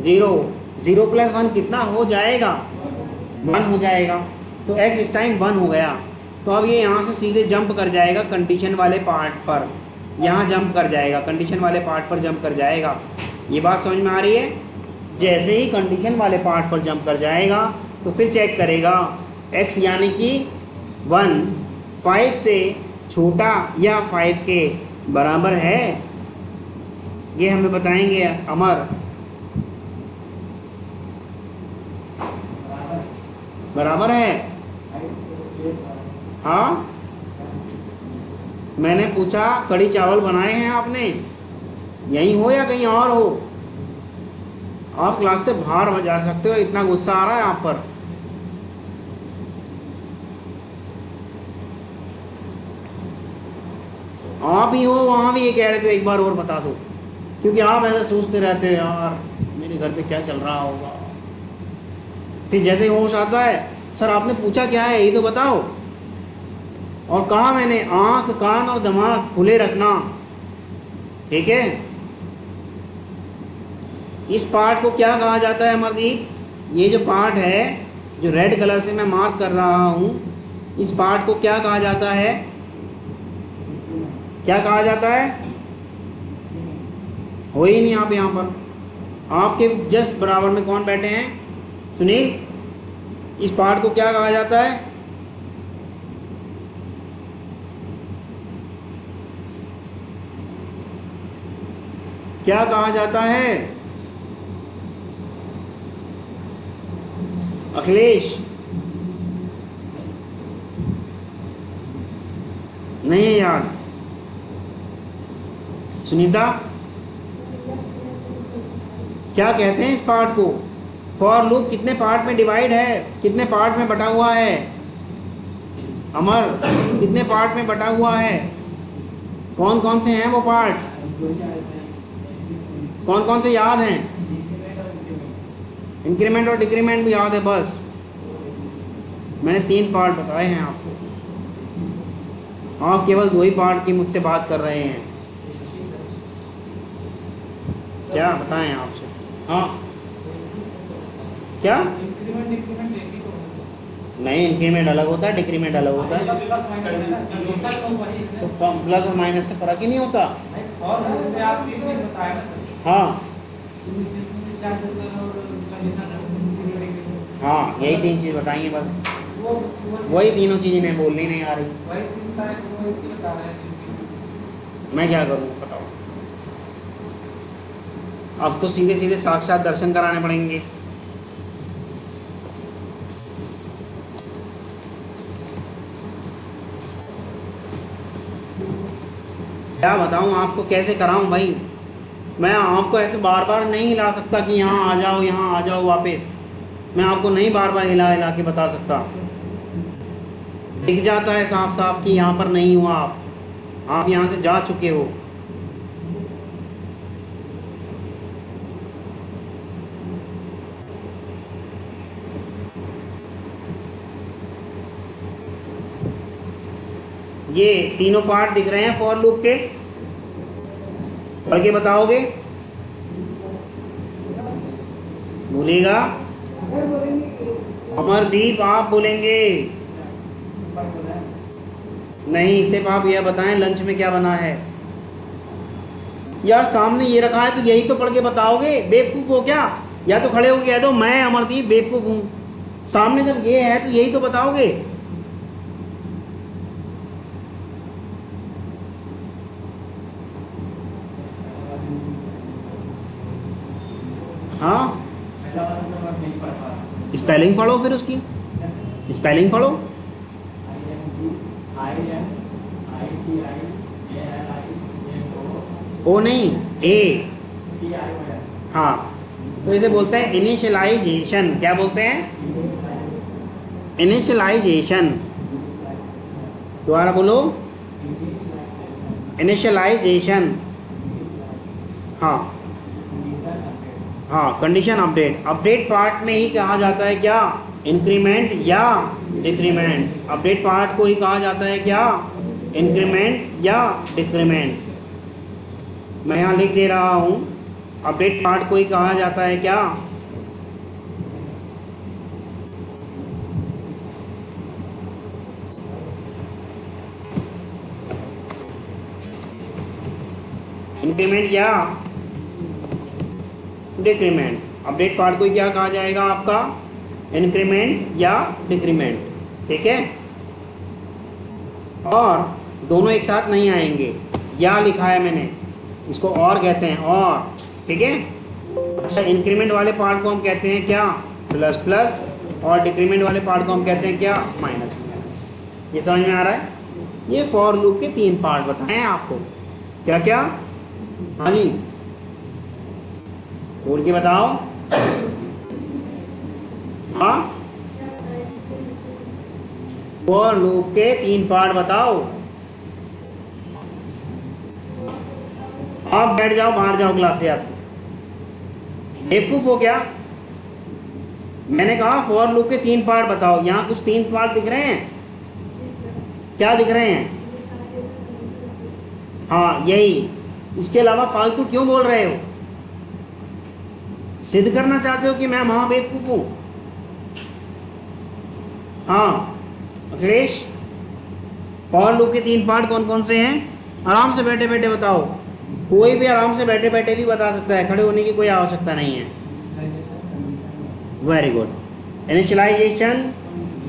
0, 0 + 1 कितना हो जाएगा, 1 हो जाएगा। तो x इस टाइम 1 हो गया। तो अब ये यहाँ से सीधे जंप कर जाएगा कंडीशन वाले पार्ट पर, यहाँ जंप कर जाएगा, कंडीशन वाले पार्ट पर जंप कर जाएगा। ये बात समझ में आ रही है। जैसे ही कंडीशन वाले पार्ट पर जंप कर जाएगा तो फिर चेक करेगा x यानी कि 1 5 से छोटा या 5 के बराबर है, ये हमें बताएंगे अमर। बराबर है, हाँ। मैंने पूछा कढ़ी चावल बनाए हैं आपने, यहीं हो या कहीं और हो? आप क्लास से बाहर जा सकते हो, इतना गुस्सा आ रहा है आप पर। आप ही हो वहाँ भी ये कह रहे थे एक बार और बता दो, क्योंकि आप ऐसा सोचते रहते हैं यार मेरे घर पे क्या चल रहा होगा। फिर जैसे होश आता है, सर आपने पूछा क्या है ये तो बताओ, और कहा मैंने आँख कान और दिमाग खुले रखना, ठीक है। इस पार्ट को क्या कहा जाता है अमरदीप? ये जो पार्ट है जो रेड कलर से मैं मार्क कर रहा हूँ, इस पार्ट को क्या कहा जाता है? क्या कहा जाता है? हो ही नहीं आप यहाँ पर, आपके जस्ट बराबर में कौन बैठे हैं? सुनील। इस पार्ट को क्या कहा जाता है? क्या कहा जाता है? अखिलेश नहीं है याद। सुनीता क्या कहते हैं इस पार्ट को? फॉर लूप कितने पार्ट में डिवाइड है, कितने पार्ट में बटा हुआ है? अमर कितने पार्ट में बटा हुआ है? कौन कौन से हैं वो पार्ट? कौन कौन से याद हैं? इंक्रीमेंट और डिक्रीमेंट भी याद है बस। मैंने 3 पार्ट बताए हैं आपको, आप केवल 2 ही पार्ट की मुझसे बात कर रहे हैं। क्या बताएं आपसे? हाँ क्या? नहीं, इंक्रीमेंट अलग होता है, डिक्रीमेंट अलग होता है। तो प्लस और माइनस से फर्क ही नहीं होता। हाँ हाँ, यही 3 चीज़ बताइए बस, वही तीनों चीज़ इन्हें बोलनी नहीं आ रही। मैं क्या करूँ बताओ? अब तो सीधे सीधे साक्षात दर्शन कराने पड़ेंगे। क्या बताऊँ आपको, कैसे कराऊँ भाई? मैं आपको ऐसे बार बार नहीं हिला सकता कि यहाँ आ जाओ वापस। मैं आपको नहीं बार बार हिला हिला के बता सकता। दिख जाता है साफ साफ कि यहाँ पर नहीं हुआ, आप यहाँ से जा चुके हो। ये तीनों पार्ट दिख रहे हैं फॉर लूप के, पढ़ के बताओगे? बोलेगा अमरदीप, आप बोलेंगे? नहीं, सिर्फ आप यह बताएं लंच में क्या बना है। यार सामने ये रखा है तो यही तो पढ़ के बताओगे, बेवकूफ़ हो क्या? या तो खड़े हो कह दो मैं अमरदीप बेवकूफ़ हूँ। सामने जब ये है तो यही तो बताओगे। हाँ, स्पेलिंग पढ़ो, फिर उसकी स्पेलिंग पढ़ो। ओ नहीं, ए। हाँ, तो इसे बोलते हैं इनिशियलाइजेशन। क्या बोलते हैं? इनिशियलाइजेशन, दोबारा बोलो, इनिशियलाइजेशन, हाँ हाँ, कंडीशन अपडेट, अपडेट पार्ट में ही कहा जाता है क्या, इंक्रीमेंट या डिक्रीमेंट, अपडेट पार्ट को ही कहा जाता है क्या, इंक्रीमेंट या डिक्रीमेंट। मैं यहाँ लिख दे रहा हूँ, अपडेट पार्ट को ही कहा जाता है क्या, इंक्रीमेंट या डिक्रीमेंट। अपडेट पार्ट को क्या कहा जाएगा आपका, इंक्रीमेंट या डिक्रीमेंट, ठीक है। और दोनों एक साथ नहीं आएंगे, या लिखा है मैंने, इसको और कहते हैं, और, ठीक है। अच्छा, इंक्रीमेंट वाले पार्ट को हम कहते हैं क्या, प्लस प्लस, और डिक्रीमेंट वाले पार्ट को हम कहते हैं क्या, माइनस माइनस। ये समझ में आ रहा है। ये फॉर लूप के 3 पार्ट बताएं आपको, क्या क्या, हाँ जी बोल के बताओ, हाँ, फॉर लूप के 3 पार्ट बताओ। आप बैठ जाओ, बाहर जाओ क्लास से, आप बेवकूफ हो क्या। मैंने कहा फॉर लूप के 3 पार्ट बताओ। यहाँ कुछ 3 पार्ट दिख रहे हैं, क्या दिख रहे हैं, हाँ यही, इसके अलावा फालतू क्यों बोल रहे हो, सिद्ध करना चाहते हो कि मैं महा बेवकूफ हूं। हाँ अखिलेश, फॉर लूप के 3 पार्ट कौन कौन से हैं, आराम से बैठे बैठे बताओ। कोई भी आराम से बैठे बैठे भी बता सकता है, खड़े होने की कोई आवश्यकता नहीं है। Very good, initialization,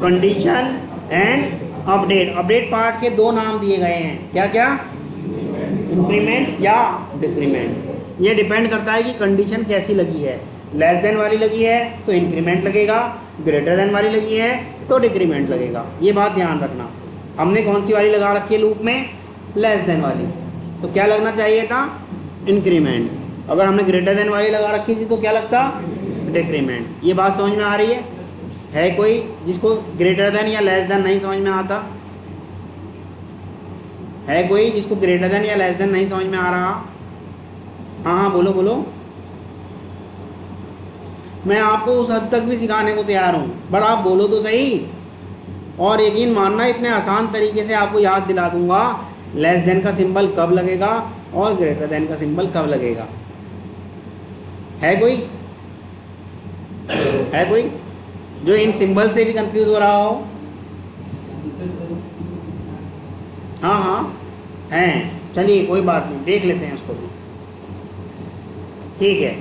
condition and update. Update part के 2 नाम दिए गए हैं, क्या क्या, इंक्रीमेंट या डिक्रीमेंट। ये डिपेंड करता है कि कंडीशन कैसी लगी है, लेस देन वाली लगी है तो इंक्रीमेंट लगेगा, ग्रेटर देन वाली लगी है तो डिक्रीमेंट लगेगा। ये बात ध्यान रखना। हमने कौन सी वाली लगा रखी है लूप में, लेस देन वाली, तो क्या लगना चाहिए था, इंक्रीमेंट। अगर हमने ग्रेटर देन वाली लगा रखी थी तो क्या लगता, डिक्रीमेंट। ये बात समझ में आ रही है कोई जिसको ग्रेटर देन या लेस देन नहीं समझ में आता, है कोई जिसको ग्रेटर देन या लेस देन नहीं समझ में आ रहा, हाँ हाँ बोलो बोलो। मैं आपको उस हद तक भी सिखाने को तैयार हूँ, बट आप बोलो तो सही। और यकीन मानना, इतने आसान तरीके से आपको याद दिला दूंगा लेस देन का सिंबल कब लगेगा और ग्रेटर देन का सिंबल कब लगेगा। है कोई जो इन सिंबल से भी कंफ्यूज हो रहा हो, हाँ हाँ हैं, चलिए कोई बात नहीं, देख लेते हैं उसको भी, ठीक है।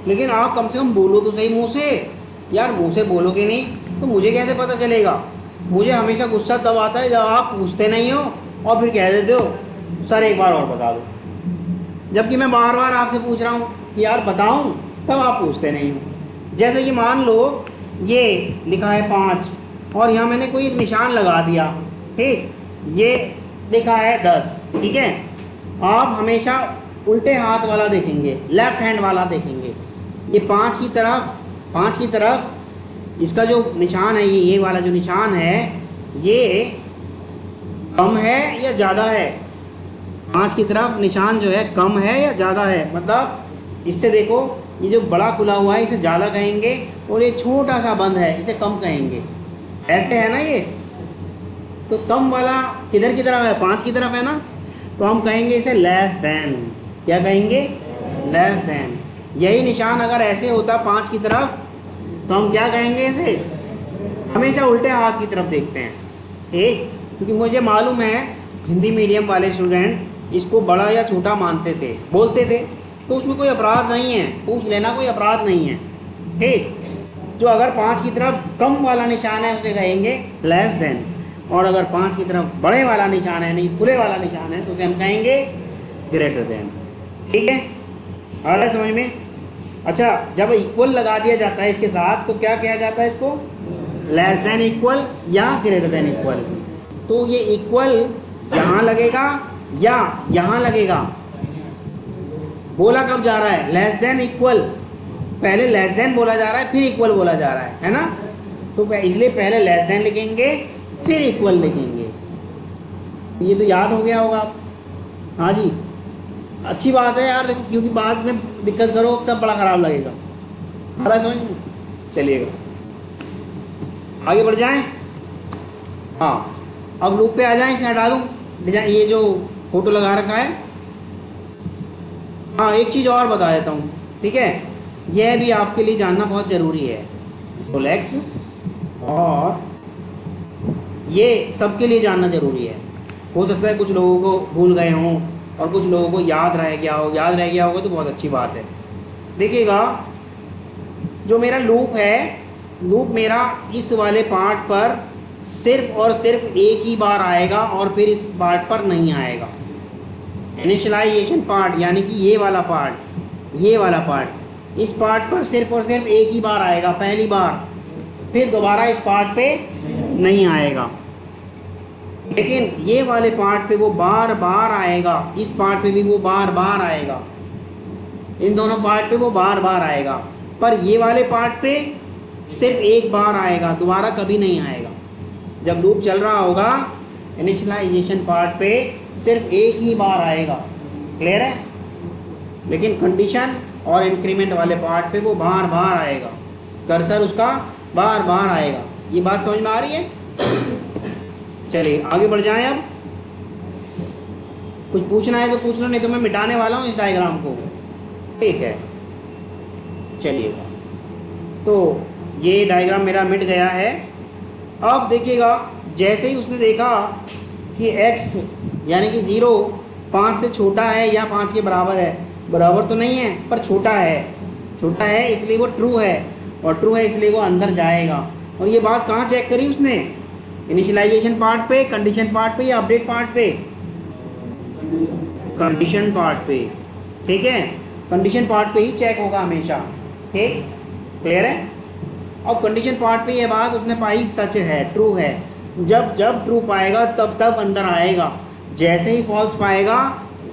लेकिन आप कम से कम बोलो तो सही मुंह से, यार मुंह से बोलोगे नहीं तो मुझे कैसे पता चलेगा। मुझे हमेशा गुस्सा तब आता है जब आप पूछते नहीं हो और फिर कह देते हो सर एक बार और बता दो, जबकि मैं बार बार आपसे पूछ रहा हूँ कि यार बताऊँ, तब आप पूछते नहीं हो। जैसे कि मान लो ये लिखा है 5 और यहाँ मैंने कोई एक निशान लगा दिया, ठीक, ये लिखा है 10, ठीक है। आप हमेशा उल्टे हाथ वाला देखेंगे, लेफ्ट हैंड वाला देखेंगे। ये 5 की तरफ इसका जो निशान है, ये वाला जो निशान है, ये कम है या ज़्यादा है, 5 की तरफ निशान जो है कम है या ज़्यादा है। मतलब इससे देखो, ये जो बड़ा खुला हुआ है इसे ज़्यादा कहेंगे और ये छोटा सा बंद है इसे कम कहेंगे, ऐसे है ना। ये तो कम वाला किधर की तरफ है, 5 की तरफ है ना, तो हम कहेंगे इसे लेस देन। क्या कहेंगे, लेस देन। यही निशान अगर ऐसे होता 5 की तरफ तो हम क्या कहेंगे, इसे हमेशा उल्टे हाथ की तरफ देखते हैं, ठीक। क्योंकि मुझे मालूम है हिंदी मीडियम वाले स्टूडेंट इसको बड़ा या छोटा मानते थे, बोलते थे, तो उसमें कोई अपराध नहीं है, पूछ लेना, कोई अपराध नहीं है, ठीक। जो अगर 5 की तरफ कम वाला निशान है उसे कहेंगे लेस देन, और अगर 5 की तरफ बड़े वाला निशान है, नहीं खुले वाला निशान है, तो उसे हम कहेंगे ग्रेटर देन, ठीक है। आ रहा है समझ में। अच्छा, जब इक्वल लगा दिया जाता है इसके साथ तो क्या कहा जाता है इसको, लेस देन इक्वल या ग्रेटर देन इक्वल। तो ये इक्वल यहाँ लगेगा या यहाँ लगेगा, बोला कब जा रहा है, लेस देन इक्वल, पहले लेस देन बोला जा रहा है फिर इक्वल बोला जा रहा है ना। तो इसलिए पहले लेस देन लिखेंगे फिर इक्वल लिखेंगे। ये तो याद हो गया होगा आप। हाँ जी, अच्छी बात है यार, देखो क्योंकि बाद में दिक्कत करो तब बड़ा ख़राब लगेगा। हमारा समझ में चलिएगा, आगे बढ़ जाएं। हाँ, अब लूप पे आ जाएं, इसे हटा दूँ डिजाइन, ये जो फोटो लगा रखा है। हाँ, एक चीज़ और बता देता हूँ, ठीक है, यह भी आपके लिए जानना बहुत ज़रूरी है। रोलेक्स और ये सबके लिए जानना ज़रूरी है। हो सकता है कुछ लोगों को भूल गए हों और कुछ लोगों को याद रह गया हो। याद रह गया होगा तो बहुत अच्छी बात है। देखिएगा, जो मेरा लूप है, लूप मेरा इस वाले पार्ट पर सिर्फ और सिर्फ एक ही बार आएगा और फिर इस पार्ट पर नहीं आएगा। इनिशियलाइजेशन पार्ट यानी कि ये वाला पार्ट, इस पार्ट पर सिर्फ और सिर्फ एक ही बार आएगा, पहली बार, फिर दोबारा इस पार्ट पे नहीं आएगा। लेकिन ये वाले पार्ट पे वो बार बार आएगा, इस पार्ट पे भी वो बार बार आएगा, इन दोनों पार्ट पे वो बार बार आएगा, पर ये वाले पार्ट पे सिर्फ एक बार आएगा, दोबारा कभी नहीं आएगा। जब लूप चल रहा होगा इनिशियलाइजेशन पार्ट पे सिर्फ एक ही बार आएगा, क्लियर है। लेकिन कंडीशन और इंक्रीमेंट वाले पार्ट पे वो बार बार आएगा, कर्सर उसका बार बार आएगा। ये बात समझ में आ रही है? चलिए आगे बढ़ जाएं। अब कुछ पूछना है तो पूछ लो, नहीं तो मैं मिटाने वाला हूँ इस डायग्राम को, ठीक है। चलिए, तो ये डायग्राम मेरा मिट गया है। अब देखिएगा, जैसे ही उसने देखा कि x यानी कि 0 5 से छोटा है या 5 के बराबर है, बराबर तो नहीं है पर छोटा है इसलिए वो ट्रू है, और ट्रू है इसलिए वो अंदर जाएगा। और ये बात कहाँ चेक करी उसने? इनिशियलाइजेशन पार्ट पे, कंडीशन पार्ट पे या अपडेट पार्ट पे? कंडीशन पार्ट पे, ठीक है। कंडीशन पार्ट पे ही चेक होगा हमेशा, ठीक, क्लियर है। अब कंडीशन पार्ट पे ये बात उसने पाई सच है, ट्रू है। जब जब ट्रू पाएगा तब तब अंदर आएगा, जैसे ही फॉल्स पाएगा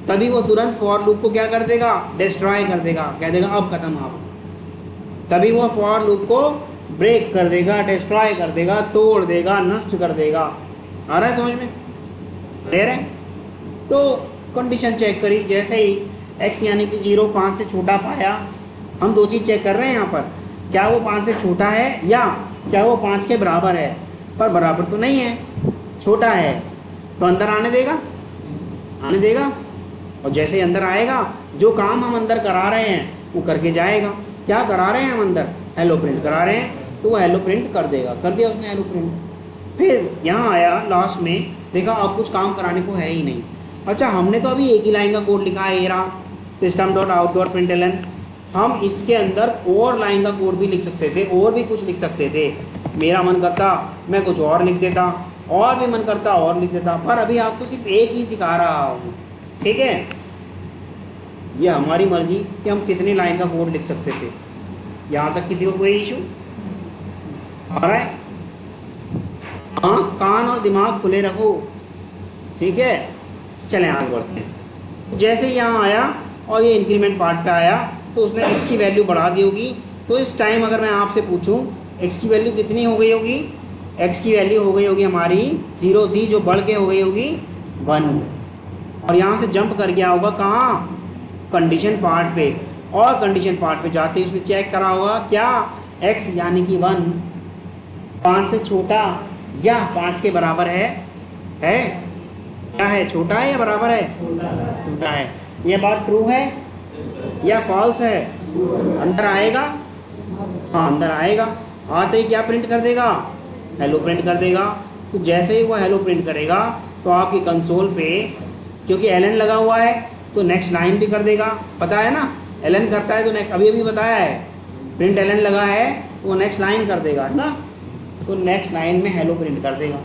तभी वो तुरंत फॉर लूप को क्या कर देगा? डिस्ट्रॉय कर देगा, कह देगा अब खत्म आप। तभी वो फॉर लूप को ब्रेक कर देगा, डिस्ट्रॉय कर देगा, तोड़ देगा, नष्ट कर देगा। आ रहा है समझ में? क्लियर है। तो कंडीशन चेक करी, जैसे ही x यानी कि 0 5 से छोटा पाया, हम दो चीज़ चेक कर रहे हैं यहाँ पर, क्या वो 5 से छोटा है या क्या वो 5 के बराबर है। पर बराबर तो नहीं है, छोटा है, तो अंदर आने देगा। और जैसे ही अंदर आएगा, जो काम हम अंदर करा रहे हैं वो करके जाएगा। क्या करा रहे हैं हम अंदर? हेलो प्रिंट करा रहे हैं, तो वो हेलो प्रिंट कर देगा। कर दिया उसने हेलो प्रिंट। फिर यहाँ आया लास्ट में, देखा अब कुछ काम कराने को है ही नहीं। अच्छा, हमने तो अभी एक ही लाइन का कोड लिखा है, ये रहा system.out.println। हम इसके अंदर और लाइन का कोड भी लिख सकते थे, और भी कुछ लिख सकते थे। मेरा मन करता मैं कुछ और लिख देता, और भी मन करता और लिख देता, पर अभी आपको सिर्फ एक ही सिखा रहा हूँ, ठीक है। ये हमारी मर्जी कि हम कितनी लाइन का कोड लिख सकते थे। यहाँ तक किसी को कोई इशू आ रहा है? आँख कान और दिमाग खुले रखो, ठीक है। चलें आगे बढ़ते हैं। जैसे यहाँ आया और ये इंक्रीमेंट पार्ट पे आया, तो उसने x की वैल्यू बढ़ा दी होगी। तो इस टाइम अगर मैं आपसे पूछूं x की वैल्यू कितनी हो गई होगी? x की वैल्यू हो गई होगी हमारी 0 थी, जो बढ़ के हो गई होगी 1। और यहाँ से जंप कर गया होगा कहाँ? कंडीशन पार्ट पे। और कंडीशन पार्ट पे जाते ही उसने चेक करा होगा क्या x यानी कि 1 5 से छोटा या 5 के बराबर है? क्या है? छोटा है या बराबर है? छोटा है। यह बात ट्रू है या फॉल्स है? अंदर आएगा? हाँ, अंदर आएगा। आते ही क्या प्रिंट कर देगा? हेलो प्रिंट कर देगा। तो जैसे ही वो हेलो प्रिंट करेगा तो आपकी कंसोल पे, क्योंकि ln लगा हुआ है तो नेक्स्ट लाइन भी कर देगा। पता है ना, ln करता है तो नेक्स्ट, अभी बताया है, प्रिंट ln लगा है तो वो नेक्स्ट लाइन कर देगा ना, तो नेक्स्ट लाइन में हेलो प्रिंट कर देगा।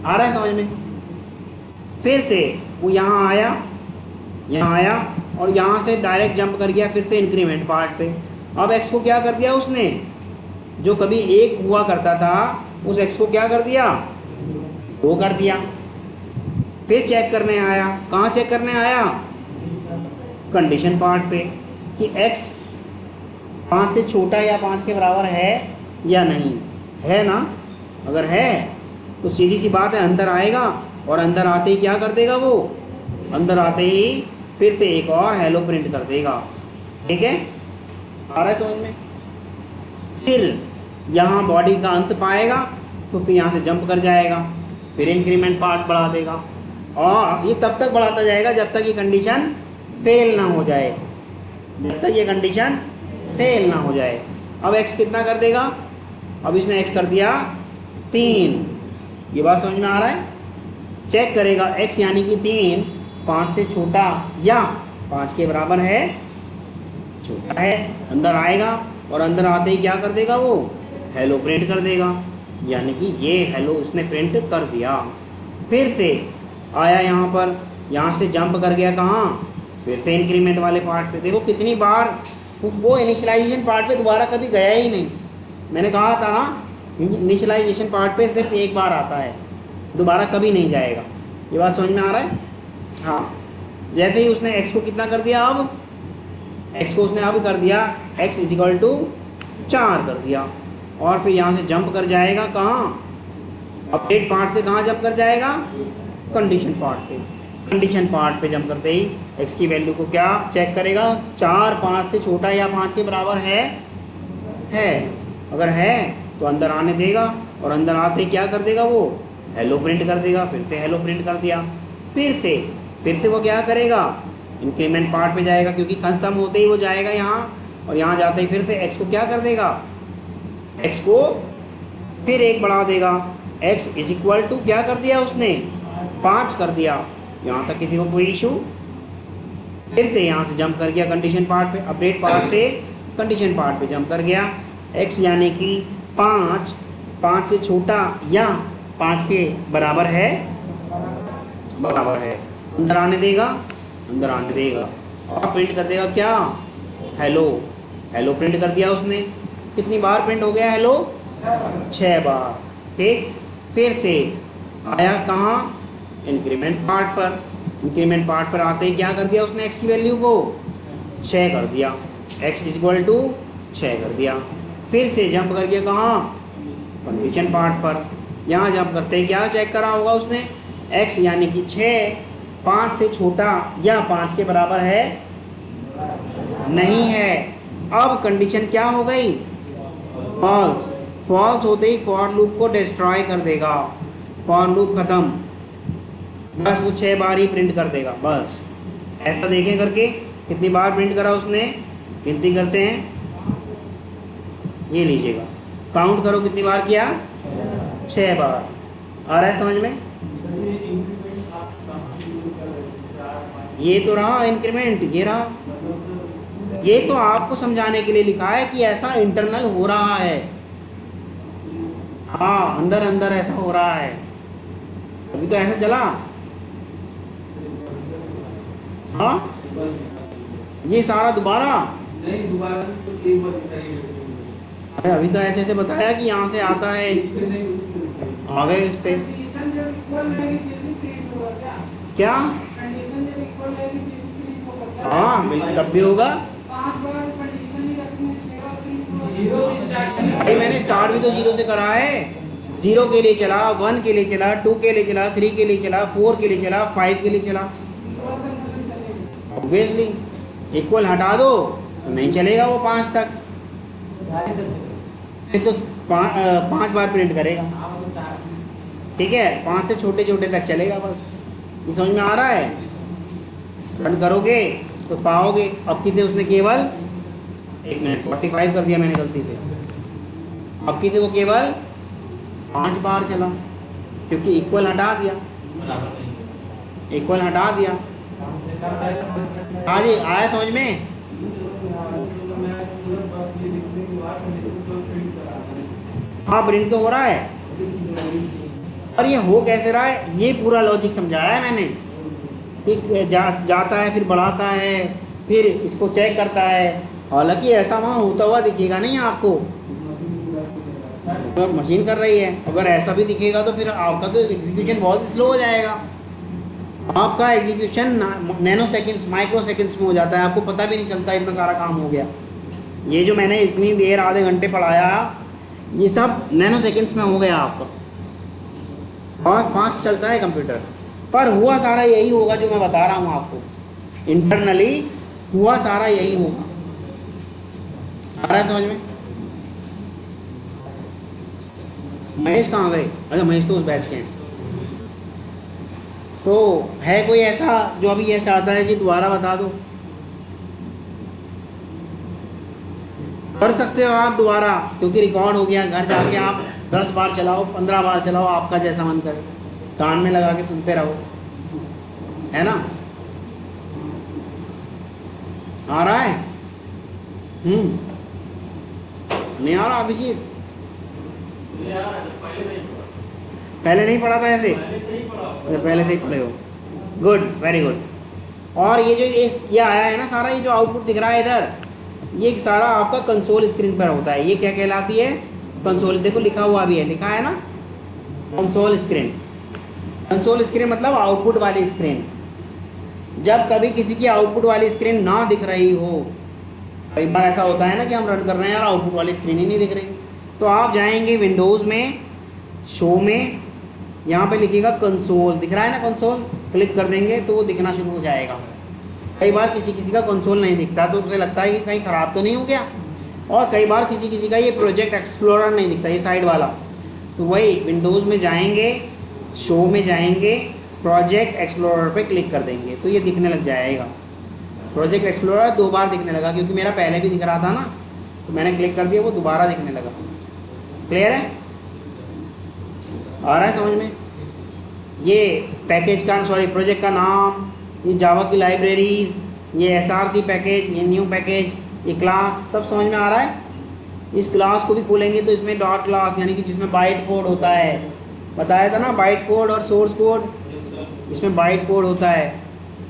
आ रहा है समझ में? फिर से वो यहाँ आया और यहाँ से डायरेक्ट जंप कर गया फिर से इंक्रीमेंट पार्ट पे। अब x को क्या कर दिया उसने? जो कभी 1 हुआ करता था उस x को क्या कर दिया? 2 कर दिया। फिर चेक करने आया, कहाँ चेक करने आया? कंडीशन पार्ट पे, कि x 5 से छोटा या 5 के बराबर है या नहीं, है ना? अगर है तो सीधी सी बात है अंदर आएगा और अंदर आते ही क्या कर देगा वो, अंदर आते ही फिर से एक और हेलो प्रिंट कर देगा। ठीक है, आ रहा है समझ में? फिर यहाँ बॉडी का अंत पाएगा तो फिर यहाँ से जंप कर जाएगा, फिर इंक्रीमेंट पार्ट बढ़ा देगा और ये तब तक बढ़ाता जाएगा जब तक ये कंडीशन फेल ना हो जाए, जब तक ये कंडीशन फेल ना हो जाए। अब x कितना कर देगा? अब इसने x कर दिया 3। ये बात समझ में आ रहा है? चेक करेगा x यानी कि 3 5 से छोटा या 5 के बराबर है, छोटा है, अंदर आएगा और अंदर आते ही क्या कर देगा वो, हेलो प्रिंट कर देगा। यानी कि ये हेलो उसने प्रिंट कर दिया। फिर से आया यहाँ पर, यहाँ से जंप कर गया कहाँ, फिर से इंक्रीमेंट वाले पार्ट पे। देखो कितनी बार वो इनिशियलाइजेशन पार्ट पे दोबारा कभी गया ही नहीं। मैंने कहा था ना इनिशियलाइजेशन पार्ट पे सिर्फ एक बार आता है, दोबारा कभी नहीं जाएगा। ये बात समझ में आ रहा है? हाँ, जैसे ही उसने x को कितना कर दिया, अब x को उसने अब कर दिया x इजिकल टू 4 कर दिया और फिर यहाँ से जंप कर जाएगा कहाँ, अपडेट पार्ट से कहाँ जंप कर जाएगा, कंडीशन पार्ट पे। कंडीशन पार्ट पे जंप करते ही x की वैल्यू को क्या चेक करेगा, 4 5 से छोटा या 5 के बराबर है। अगर है तो अंदर आने देगा और अंदर आते ही क्या कर देगा वो, हेलो प्रिंट कर देगा। फिर से हेलो प्रिंट कर दिया। फिर से वो क्या करेगा, इंक्रीमेंट पार्ट पे जाएगा क्योंकि खत्म होते ही वो जाएगा यहाँ और यहाँ जाते ही फिर से x को क्या कर देगा, x को फिर 1 बढ़ा देगा। x इज इक्वल टू क्या कर दिया उसने, 5 कर दिया। यहाँ तक किसी को कोई इशू? फिर से यहाँ से जंप कर गया कंडीशन पार्ट पे, अपडेट पार्ट से कंडीशन पार्ट पे जंप कर गया। x यानी कि 5 से छोटा या 5 के बराबर है, अंदर आने देगा और प्रिंट कर देगा क्या, हेलो प्रिंट कर दिया उसने। कितनी बार प्रिंट हो गया हेलो, 6 बार। ठीक, फिर से आया कहाँ, इंक्रीमेंट पार्ट पर आते ही क्या कर दिया उसने, x की वैल्यू को 6 कर दिया, x इज इक्वल टू 6 कर दिया। फिर से जंप कर गया कहाँ, कंडीशन पार्ट पर। यहाँ जंप करते ही क्या चेक करा होगा उसने, x यानी कि 6 5 से छोटा या 5 के बराबर है, नहीं है। अब कंडीशन क्या हो गई, फॉल्स होते ही फॉर लूप को डिस्ट्रॉय कर देगा, फॉर लूप खत्म, बस वो 6 बार ही प्रिंट कर देगा बस। ऐसा देखें करके कितनी बार प्रिंट करा उसने, गिनती करते हैं, ये लीजिएगा, काउंट करो कितनी बार किया, 6 बार। आ रहा है समझ में? ये तो रहा इंक्रीमेंट, ये रहा, ये तो आपको समझाने के लिए लिखा है कि ऐसा इंटरनल हो रहा है। हाँ, अंदर ऐसा हो रहा है, अभी तो ऐसा चला। हाँ, ये सारा दोबारा अरे अभी तो ऐसे बताया कि यहाँ से आता है, आ गए इस पे क्या, हाँ बिल्कुल तब भी होगा भाई। मैंने स्टार्ट भी तो 0 से करा है, 0 के लिए चला, 1 के लिए चला, 2 के लिए चला, 3 के लिए चला, 4 के लिए चला, 5 के लिए चला। ऑब्वियसली इक्वल हटा दो तो नहीं चलेगा वो 5 तक, फिर तो 5 बार प्रिंट करेगा। ठीक है, 5 से छोटे तक चलेगा बस। ये समझ में आ रहा है? रन करोगे तो पाओगे। अब किसे उसने केवल 1 मिनट 45 कर दिया मैंने गलती से, अब किसे वो केवल 5 बार चला क्योंकि इक्वल हटा दिया। हाँ जी, आया समझ में? हाँ, प्रिंट तो हो रहा है, और ये हो कैसे रहा है, ये पूरा लॉजिक समझाया है मैंने। जाता है, फिर बढ़ाता है, फिर इसको चेक करता है। हालांकि ऐसा वहाँ होता हुआ दिखेगा नहीं आपको, तो मशीन कर रही है। अगर ऐसा भी दिखेगा तो फिर आपका तो एग्जीक्यूशन बहुत स्लो हो जाएगा। आपका execution nano seconds, micro seconds में हो जाता है, आपको पता भी नहीं चलता इतना सारा काम हो गया। ये जो मैंने इतनी देर आधे घंटे पढ़ाया, ये सब नैनो सेकेंड्स में हो गया आपका। बहुत फास्ट चलता है कंप्यूटर, पर हुआ सारा यही होगा जो मैं बता रहा हूँ आपको। इंटरनली हुआ सारा यही होगा। आ रहा है समझ में? महेश कहाँ गए? अच्छा, महेश तो उस बैच के हैं। तो है कोई ऐसा जो अभी ये चाहता है जी दोबारा बता दो? कर सकते हो आप दोबारा, क्योंकि रिकॉर्ड हो गया। घर जाके आप 10 बार चलाओ, 15 बार चलाओ, आपका जैसा मन करे, कान में लगा के सुनते रहो, है ना? आ रहा है? नहीं आ रहा अभिजीत? पहले नहीं पढ़ा था ऐसे? पहले से ही पढ़े हो, गुड, वेरी गुड। और ये जो ये आया है ना सारा, ये जो आउटपुट दिख रहा है इधर, ये सारा आपका कंसोल स्क्रीन पर होता है। ये क्या कहलाती है? कंसोल। देखो लिखा हुआ भी है, लिखा है ना कंसोल स्क्रीन। कंसोल स्क्रीन मतलब आउटपुट वाली स्क्रीन। जब कभी किसी की आउटपुट वाली स्क्रीन ना दिख रही हो, कई बार ऐसा होता है ना कि हम रन कर रहे हैं और आउटपुट वाली स्क्रीन ही नहीं दिख रही, तो आप जाएंगे विंडोज़ में, शो में, यहाँ पे लिखिएगा कंसोल, दिख रहा है ना कंसोल, क्लिक कर देंगे तो वो दिखना शुरू हो जाएगा। कई बार किसी का कंसोल नहीं दिखता तो उसे लगता है कि कहीं ख़राब तो नहीं हो गया, और कई बार किसी का ये प्रोजेक्ट एक्सप्लोरर नहीं दिखता, ये साइड वाला। तो वही विंडोज़ में जाएंगे, शो में जाएंगे, प्रोजेक्ट एक्सप्लोरर पे क्लिक कर देंगे तो ये दिखने लग जाएगा। प्रोजेक्ट एक्सप्लोरर 2 बार दिखने लगा, क्योंकि मेरा पहले भी दिख रहा था ना, तो मैंने क्लिक कर दिया, वो दोबारा दिखने लगा। क्लियर है? आ रहा है समझ में? ये पैकेज का, सॉरी प्रोजेक्ट का नाम, ये जावा की लाइब्रेरीज़, ये एसआरसी पैकेज, ये न्यू पैकेज, ये क्लास, सब समझ में आ रहा है? इस क्लास को भी खोलेंगे तो इसमें डॉट क्लास, यानी कि जिसमें बाइट कोड होता है, बताया था ना, बाइट कोड और सोर्स कोड, इसमें बाइट कोड होता है,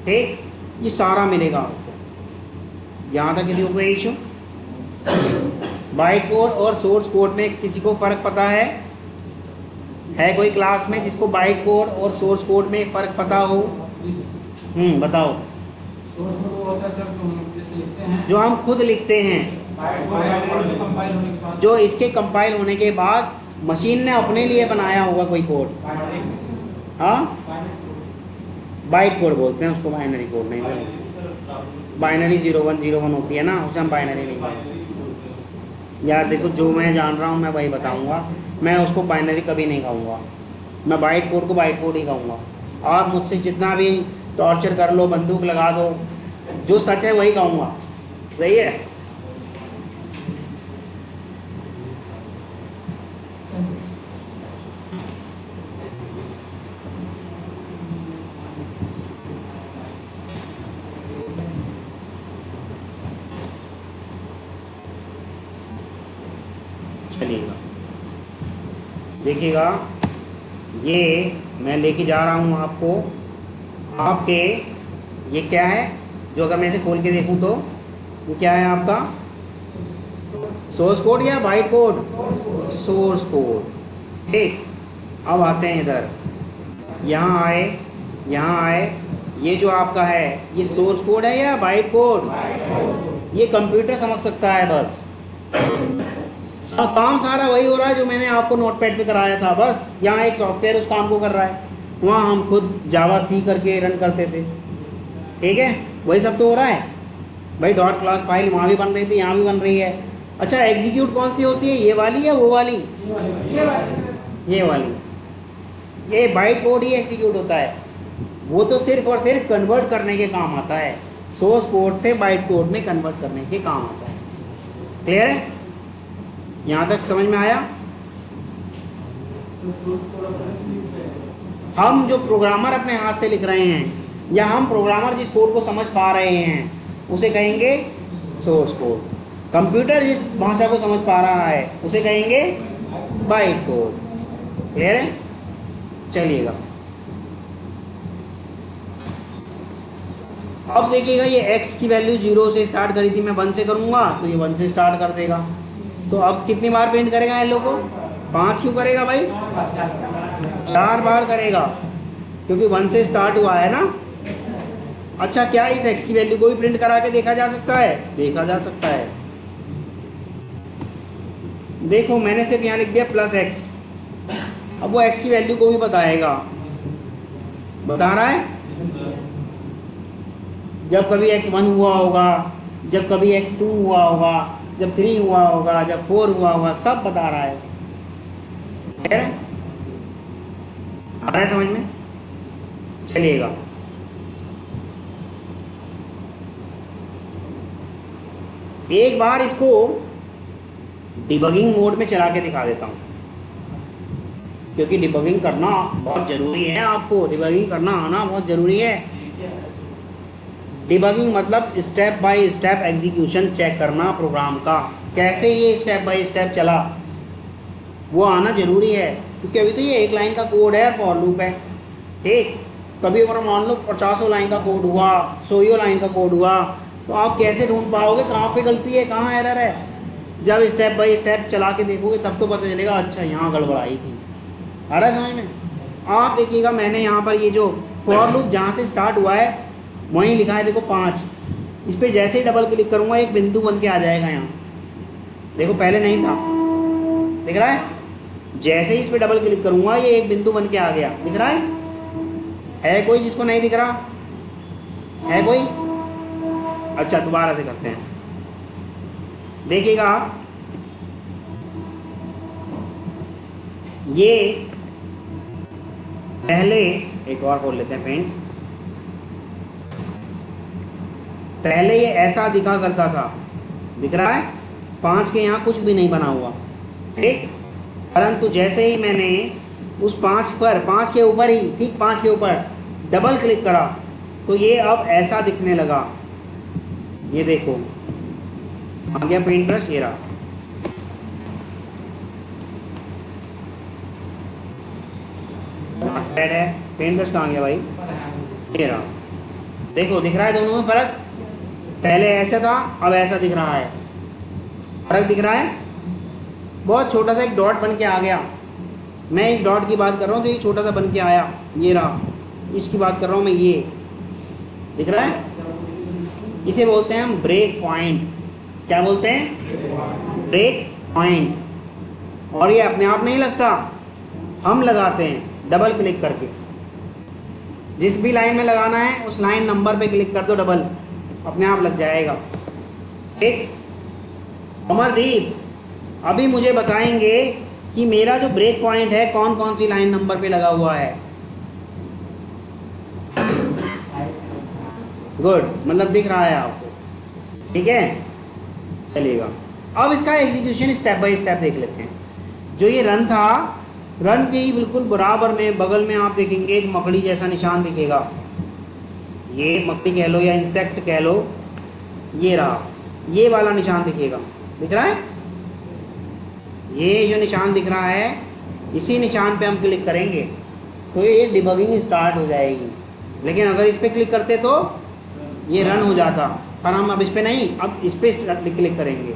ठीक? ये सारा मिलेगा आपको। यहाँ तक किसी को कोई इशू? बाइट कोड और सोर्स कोड में किसी को फ़र्क पता है कोई क्लास में जिसको बाइट कोड और सोर्स कोड में फ़र्क पता हो? बताओ। सोर्स कोड वो होता है सर जो हम जैसे लिखते हैं, जो हम खुद लिखते हैं, जो इसके कंपाइल होने के बाद मशीन ने अपने लिए बनाया होगा कोई कोड। हाँ, बाइट कोड बोलते हैं उसको, बाइनरी कोड नहीं बोलते। बाइनरी 0101 होती है ना, उसे हम बाइनरी नहीं बोलते। यार देखो, जो मैं जान रहा हूँ मैं वही बताऊँगा, मैं उसको बाइनरी कभी नहीं कहूँगा, मैं बाइट कोड को बाइट कोड ही कहूँगा। आप मुझसे जितना भी टॉर्चर कर लो, बंदूक लगा दो, जो सच है वही कहूँगा। सही है? चलिएगा, देखिएगा, ये मैं लेके जा रहा हूँ आपको, आपके ये क्या है, जो अगर मैं इसे खोल के देखूँ तो ये क्या है आपका? सोर्स कोड या बाइट कोड? सोर्स कोड, ठीक। अब आते हैं इधर, यहाँ आए, ये जो आपका है ये सोर्स कोड है या बाइट कोड? ये कंप्यूटर समझ सकता है बस, काम सारा वही हो रहा है जो मैंने आपको नोटपैड पे कराया था, बस यहाँ एक सॉफ्टवेयर उस काम को कर रहा है, वहाँ हम खुद जावा सी करके रन करते थे, ठीक है? वही सब तो हो रहा है भाई। डॉट क्लास फाइल वहाँ भी बन रही थी, यहाँ भी बन रही है। अच्छा, एग्जीक्यूट कौन सी होती है, ये वाली या वो वाली? ये वाली। ये बाइट कोड ही एग्जीक्यूट होता है, वो तो सिर्फ और सिर्फ कन्वर्ट करने के काम आता है, सोर्स कोड से बाइट कोड में कन्वर्ट करने के काम आता है। क्लियर है? यहाँ तक समझ में आया? हम जो प्रोग्रामर अपने हाथ से लिख रहे हैं, या हम प्रोग्रामर जिस कोड को समझ पा रहे हैं, उसे कहेंगे सोर्स कोड। कंप्यूटर जिस भाषा को समझ पा रहा है उसे कहेंगे बाइट कोड। क्लियर है? चलिएगा, अब देखिएगा, ये x की वैल्यू 0 से स्टार्ट करी थी, मैं 1 से करूँगा तो ये 1 से स्टार्ट कर देगा। तो अब कितनी बार प्रिंट करेगा इन लोगों को? 5 क्यों करेगा भाई? 4 बार करेगा, क्योंकि 1 से स्टार्ट हुआ है ना। अच्छा, क्या इस x की वैल्यू को भी प्रिंट करा के देखा जा सकता है? देखा जा सकता है। देखो मैंने सिर्फ यहाँ लिख दिया प्लस एक्स, अब वो एक्स की वैल्यू को भी बताएगा, बता रहा है। जब कभी x1 हुआ होगा, जब कभी x2 हुआ होगा, जब 3 हुआ होगा, जब 4 हुआ होगा, सब बता रहा है। आ रहा है समझ में? चलिएगा, एक बार इसको डिबगिंग मोड में चला के दिखा देता हूँ, क्योंकि डिबगिंग करना बहुत ज़रूरी है। आपको डिबगिंग करना आना बहुत ज़रूरी है। डिबगिंग मतलब step by step execution check करना प्रोग्राम का, कैसे ये स्टेप बाय स्टेप चला वो आना ज़रूरी है। क्योंकि अभी तो ये एक लाइन का कोड है, फॉर लूप है, ठीक। कभी अगर मान लो 50 लाइन का कोड हुआ, 100 लाइन का कोड हुआ, तो आप कैसे ढूंढ पाओगे कहाँ पे गलती है, कहाँ एरर है? जब स्टेप बाय स्टेप चला के देखोगे तब तो पता चलेगा, अच्छा यहाँ गड़बड़ाई थी। आ रहा है समझ में? आप देखिएगा, मैंने यहाँ पर ये जो फॉर लूप जहाँ से स्टार्ट हुआ है वहीं लिखा है, देखो 5। इस पर जैसे ही डबल क्लिक करूँगा एक बिंदु बन के आ जाएगा यहाँ, देखो पहले नहीं था, दिख रहा है? जैसे ही इस पर डबल क्लिक करूँगा ये एक बिंदु बन के आ गया, दिख रहा है कोई जिसको नहीं दिख रहा है? कोई? अच्छा दोबारा से करते हैं, देखिएगा। ये पहले एक और खोल लेते हैं पेंट। पहले ये ऐसा दिखा करता था, दिख रहा है? 5 के यहाँ कुछ भी नहीं बना हुआ, ठीक। परंतु जैसे ही मैंने उस 5 पर, 5 के ऊपर ही, ठीक 5 के ऊपर डबल क्लिक करा तो ये अब ऐसा दिखने लगा। ये देखो आ गया पेंट ब्रश, ये रहा। रेड है, पेंट ब्रश कहाँ गया भाई? ये रहा, देखो दिख रहा है दोनों में फर्क? पहले ऐसा था, अब ऐसा दिख रहा है, फर्क दिख रहा है। बहुत छोटा सा एक डॉट बन के आ गया। मैं इस डॉट की बात कर रहा हूँ जो ये छोटा सा बन के आया, ये रहा। इसकी बात कर रहा हूँ मैं, ये दिख रहा है? इसे बोलते हैं हम ब्रेक पॉइंट। क्या बोलते हैं? Break point. और ये अपने आप नहीं लगता, हम लगाते हैं डबल क्लिक करके। जिस भी लाइन में लगाना है उस लाइन नंबर पे क्लिक कर दो डबल, अपने आप लग जाएगा, ठीक। अमरदीप अभी मुझे बताएंगे कि मेरा जो ब्रेक पॉइंट है कौन कौन सी लाइन नंबर पे लगा हुआ है। गुड, मतलब दिख रहा है आपको, ठीक है। चलिएगा, अब इसका एग्जीक्यूशन स्टेप बाय स्टेप देख लेते हैं। जो ये रन था, रन के ही बिल्कुल बराबर में बगल में आप देखेंगे एक मकड़ी जैसा निशान दिखेगा। ये मकड़ी कह लो या इंसेक्ट कह लो, ये रहा, ये वाला निशान दिखेगा, दिख रहा है? ये जो निशान दिख रहा है, इसी निशान पे हम क्लिक करेंगे तो ये डिबगिंग स्टार्ट हो जाएगी। लेकिन अगर इस पर क्लिक करते तो ये रन हो जाता, पर हम अब इस पर नहीं, अब इस पर क्लिक करेंगे,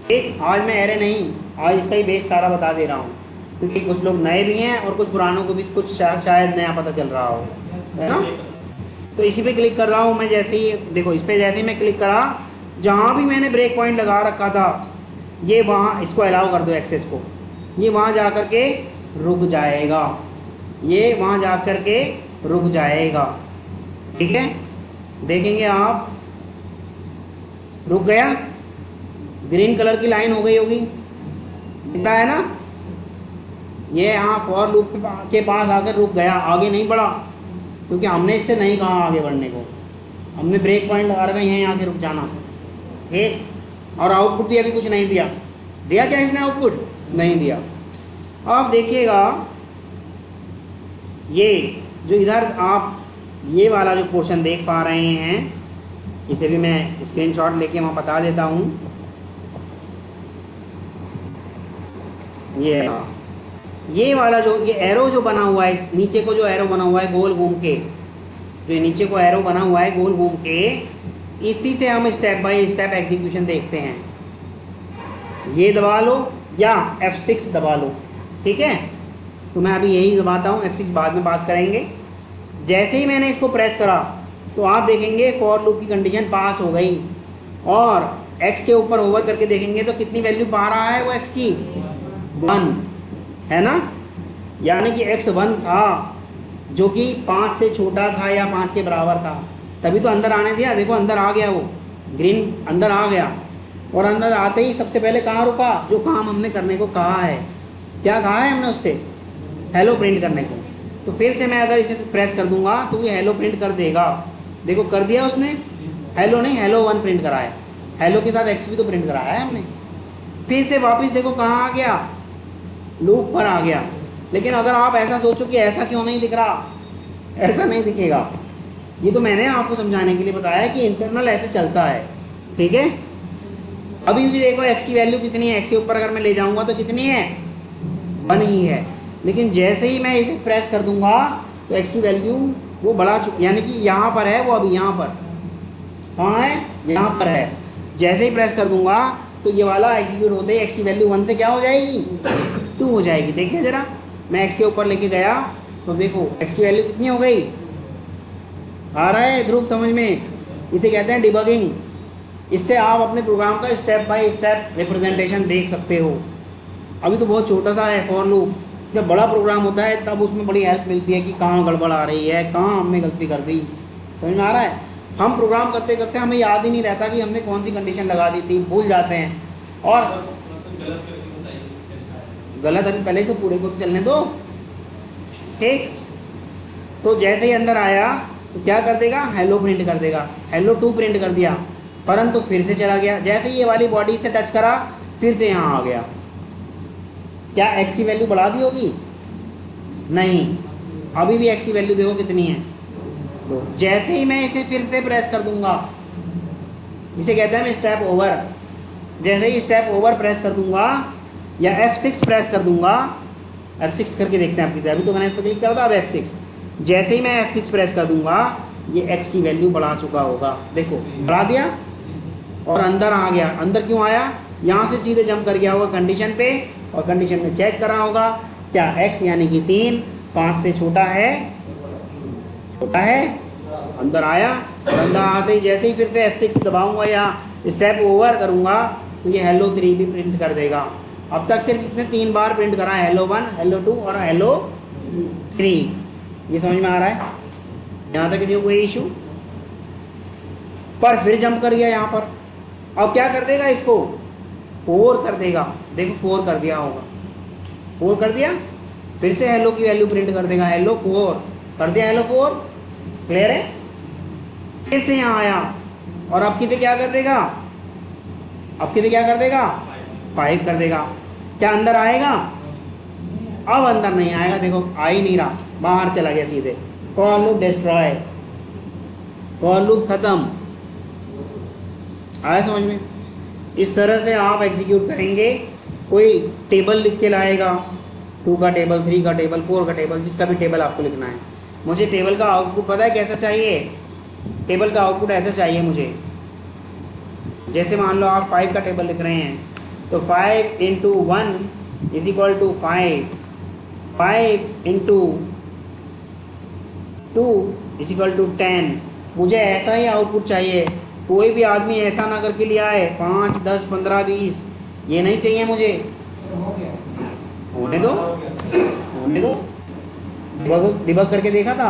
ठीक। आज मैं एरे नहीं, आज इसका ही बेस सारा बता दे रहा हूँ, क्योंकि कुछ लोग नए भी हैं और कुछ पुरानों को भी कुछ शायद नया पता चल रहा हो, है ना। तो इसी पे क्लिक कर रहा हूँ मैं। जैसे ही देखो, इस पर जैसे ही मैं क्लिक करा, जहाँ भी मैंने ब्रेक पॉइंट लगा रखा था ये वहाँ, इसको अलाउ कर दो एक्सेस को, ये वहाँ जा कर के रुक जाएगा, ये वहाँ जा कर के रुक जाएगा, ठीक है। देखेंगे आप, रुक गया, ग्रीन कलर की लाइन हो गई होगी, दिख रहा है ना। ये यहाँ फॉर लूप के पास आकर रुक गया, आगे नहीं बढ़ा, क्योंकि हमने इससे नहीं कहा आगे बढ़ने को, हमने ब्रेक पॉइंट लगा रखा यहीं आके रुक जाना, ठीक। और आउटपुट भी अभी कुछ नहीं दिया, दिया क्या इसने? आउटपुट नहीं दिया। अब देखिएगा, ये जो इधर आप ये वाला जो पोर्शन देख पा रहे हैं, इसे भी मैं स्क्रीनशॉट लेके वहाँ बता देता हूँ। ये वाला जो ये एरो जो बना हुआ है, इस नीचे को जो एरो बना हुआ है गोल घूम के, जो नीचे को एरो बना हुआ है गोल घूम के, इसी से हम स्टेप बाय स्टेप एग्जीक्यूशन देखते हैं। ये दबा लो या F6 दबा लो, ठीक है। तो मैं अभी यही दबाता हूँ, F6 बाद में बात करेंगे। जैसे ही मैंने इसको प्रेस करा तो आप देखेंगे फॉर लूप की कंडीशन पास हो गई, और x के ऊपर ओवर करके देखेंगे तो कितनी वैल्यू पा रहा है वो x की 1 है ना, यानी कि x 1 था जो कि 5 से छोटा था या 5 के बराबर था, तभी तो अंदर आने दिया। देखो अंदर आ गया, वो ग्रीन अंदर आ गया, और अंदर आते ही सबसे पहले कहाँ रुका, जो काम हमने करने को कहा है। क्या कहा है हमने उससे, हेलो प्रिंट करने को। तो फिर से मैं अगर इसे प्रेस कर दूंगा तो ये हेलो प्रिंट कर देगा। देखो कर दिया उसने, हेलो नहीं हेलो 1 प्रिंट करा है, हेलो के साथ एक्स भी तो प्रिंट कराया है हमने। फिर से वापस देखो कहाँ आ गया, लूप पर आ गया। लेकिन अगर आप ऐसा सोचो कि ऐसा क्यों नहीं दिख रहा, ऐसा नहीं दिखेगा। ये तो मैंने आपको समझाने के लिए बताया कि इंटरनल ऐसे चलता है, ठीक है। अभी भी देखो x की वैल्यू कितनी है, x के ऊपर अगर मैं ले जाऊंगा तो कितनी है 1 ही है। लेकिन जैसे ही मैं इसे प्रेस कर दूंगा तो x की वैल्यू वो बढ़ा यानी कि यहाँ पर है, वो अभी यहाँ पर कहाँ है, यहाँ पर है। जैसे ही प्रेस कर दूंगा तो ये वाला एग्जीक्यूट होते ही x की वैल्यू 1 से क्या हो जाएगी 2 हो जाएगी। देखिए ज़रा, मैं x के ऊपर लेके गया तो देखो x की वैल्यू कितनी हो गई, आ रहा है ध्रुव समझ में। इसे कहते हैं डिबगिंग। इससे आप अपने प्रोग्राम का स्टेप बाय स्टेप रिप्रेजेंटेशन देख सकते हो। अभी तो बहुत छोटा सा है फॉर लूप, जब बड़ा प्रोग्राम होता है तब उसमें बड़ी हेल्प मिलती है कि कहाँ गड़बड़ आ रही है, कहाँ हमने गलती कर दी। समझ में आ रहा है। हम प्रोग्राम करते करते हमें याद ही नहीं रहता कि हमने कौन सी कंडीशन लगा दी थी, भूल जाते हैं। और गलत अभी पहले से पूरे को तो चलने दो, ठीक। तो जैसे ही अंदर आया तो क्या कर देगा, हेलो प्रिंट कर देगा, हेलो 2 प्रिंट कर दिया, परंतु फिर से चला गया। जैसे ही ये वाली बॉडी से टच करा फिर से यहाँ आ गया। क्या x की वैल्यू बढ़ा दी होगी, नहीं, अभी भी x की वैल्यू देखो कितनी है 2। जैसे ही मैं इसे फिर से प्रेस कर दूंगा, इसे कहते हैं मैं स्टेप ओवर। जैसे ही स्टेप ओवर प्रेस कर दूंगा या F6 प्रेस कर दूंगा, F6 करके देखते हैं आपकी, अभी तो मैंने इस पर क्लिक करा था, अब F6। जैसे ही मैं F6 प्रेस कर दूंगा ये x की वैल्यू बढ़ा चुका होगा, देखो बढ़ा दिया और अंदर आ गया। अंदर क्यों आया, यहाँ से सीधे जंप कर गया होगा कंडीशन पे, और कंडीशन में चेक करा होगा क्या x यानी कि 3 5 से छोटा है, छोटा है। अंदर आया और अंदर आते ही जैसे ही फिर से F6 दबाऊंगा या स्टेप ओवर करूंगा तो ये हेलो 3 भी प्रिंट कर देगा। अब तक सिर्फ इसने 3 बार प्रिंट करा, हेलो 1 हेलो 2 और हेलो 3। ये समझ में आ रहा है, यहाँ तक देखो कोई इशू। पर फिर जंप कर गया यहाँ पर, अब क्या कर देगा, इसको 4 कर देगा। देखो 4 कर दिया होगा, 4 कर दिया, फिर से हेलो की वैल्यू प्रिंट कर देगा, हेलो 4 कर दिया, हेलो 4 क्लियर है। फिर से यहाँ आया और अब किसे क्या कर देगा, अब किसे क्या कर देगा 5 कर देगा। क्या अंदर आएगा, अब अंदर नहीं आएगा, देखो आ ही नहीं रहा, बाहर चला गया सीधे। For loop destroy, for loop खत्म। आया समझ में। इस तरह से आप एग्जीक्यूट करेंगे। कोई टेबल लिख के लाएगा, 2 का टेबल, 3 का टेबल, 4 का टेबल, जिसका भी टेबल आपको लिखना है। मुझे टेबल का आउटपुट पता है कैसा चाहिए, टेबल का आउटपुट ऐसा चाहिए मुझे। जैसे मान लो आप 5 का टेबल लिख रहे हैं तो 5 × 1 is equal to 5, 5 × 2 is equal to 10। मुझे ऐसा ही आउटपुट चाहिए। कोई भी आदमी ऐसा ना करके लिया है 5 10 15 20, ये नहीं चाहिए मुझे। होने दो, होने दो। डिबग करके देखा था,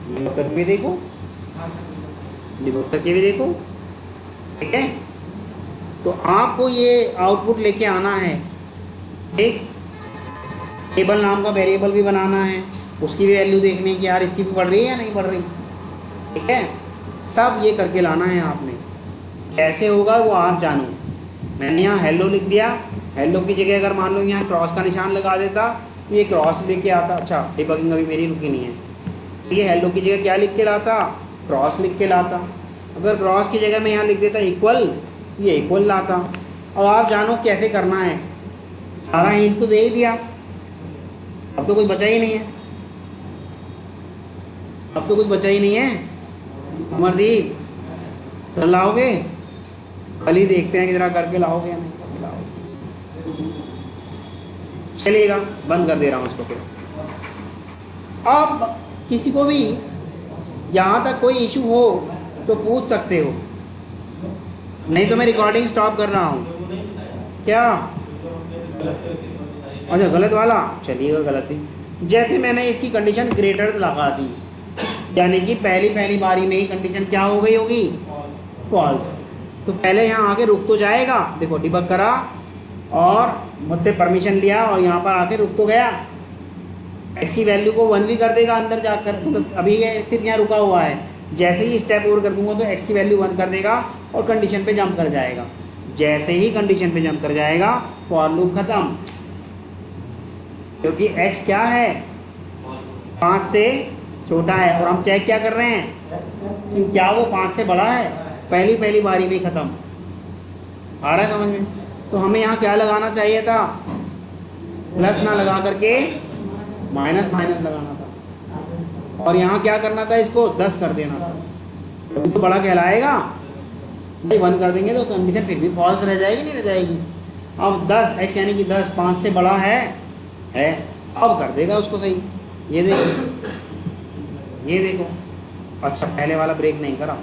डिबग करके भी देखो, डिबग करके भी देखो, ठीक है। तो आपको ये आउटपुट लेके आना है, ठीक। टेबल नाम का वेरिएबल भी बनाना है, उसकी भी वैल्यू देखनी है कि यार इसकी भी बढ़ रही है या नहीं बढ़ रही, ठीक है। सब ये करके लाना है आपने। कैसे होगा वो आप जानो। मैंने यहाँ हेलो लिख दिया, हेलो की जगह अगर मान लो यहाँ क्रॉस का निशान लगा देता तो ये क्रॉस लेके आता। अच्छा डिबगिंग अभी मेरी रुकी नहीं है, तो ये हेलो की जगह क्या लिख के लाता, क्रॉस लिख के लाता। अगर क्रॉस की जगह मैं यहाँ लिख देता इक्वल, ये इक्वल लाता। अब आप जानो कैसे करना है। सारा हिंट तो दे ही दिया, अब तो कुछ बचा ही नहीं है, अब तो कुछ बचा ही नहीं है। अमरदीप कल लाओगे, कल ही देखते हैं कि जरा करके लाओगे या नहीं करके लाओगे। चलिएगा बंद कर दे रहा हूँ इसको। फिर अब किसी को भी यहाँ तक कोई इशू हो तो पूछ सकते हो। नहीं तो मैं रिकॉर्डिंग स्टॉप कर रहा हूँ। क्या? अच्छा गलत वाला, चलिएगा गलत ही। जैसे मैंने इसकी कंडीशन ग्रेटर लगा दी, यानी कि पहली बारी में ही कंडीशन क्या हो गई होगी? फॉल्स। तो पहले यहाँ आके रुक तो जाएगा, देखो डिबग करा और मुझसे परमिशन लिया और यहाँ पर आके रुक तो गया। एक्स की वैल्यू को 1 भी कर देगा अंदर जाकर, मतलब अभी ये सिर्फ यहाँ रुका हुआ है। जैसे ही स्टेप ओवर कर दूंगा तो एक्स की वैल्यू 1 कर देगा और कंडीशन पे जंप कर जाएगा। जैसे ही कंडीशन पे जंप कर जाएगा फॉर लूप खत्म, क्योंकि एक्स क्या है? 5 से छोटा है और हम चेक क्या कर रहे हैं कि क्या वो 5 से बड़ा है। पहली बारी में ख़त्म। आ रहा है समझ में? तो हमें यहाँ क्या लगाना चाहिए था? प्लस ना लगा करके माइनस लगाना था, और यहाँ क्या करना था? इसको 10 कर देना था, तो बड़ा कहलाएगा। 1 कर देंगे तो कंडीशन फिर भी फॉल्स रह जाएगी, नहीं रह जाएगी? अब 10 एक्स यानी कि 10 5 से बड़ा है अब कर देगा उसको सही। ये देखो, ये देखो। अच्छा पहले वाला ब्रेक नहीं करा,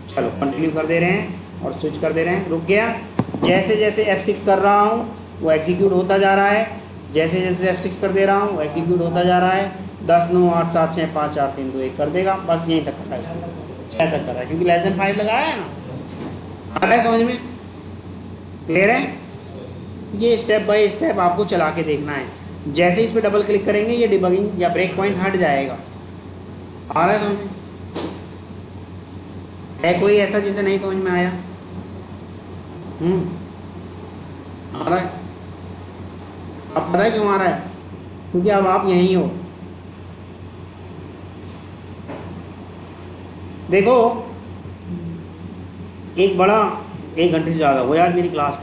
चलो कंटिन्यू कर दे रहे हैं और स्विच कर दे रहे हैं। रुक गया। जैसे जैसे F6 कर रहा हूँ वो एग्जीक्यूट होता जा रहा है, जैसे जैसे F6 कर दे रहा हूँ वो एग्जीक्यूट होता जा रहा है। 10 9 8 7 6 5 4 3 2 1 कर देगा, बस यहीं तक कर रहा है, 6 तक कर रहा है, क्योंकि लेस देन 5 लगाया है ना। आ रहा है समझ में? क्लियर है? ये स्टेप बाय स्टेप आपको चला के देखना है। जैसे इस पर डबल क्लिक करेंगे ये डिबगिंग या ब्रेक पॉइंट हट जाएगा। आ रहा है समझ में? है कोई ऐसा जिसे नहीं समझ में आया? आ रहा है? अब पता है क्यों आ रहा है? क्योंकि अब आप यहीं हो। देखो एक बड़ा 1 घंटे से ज़्यादा हो यार मेरी क्लास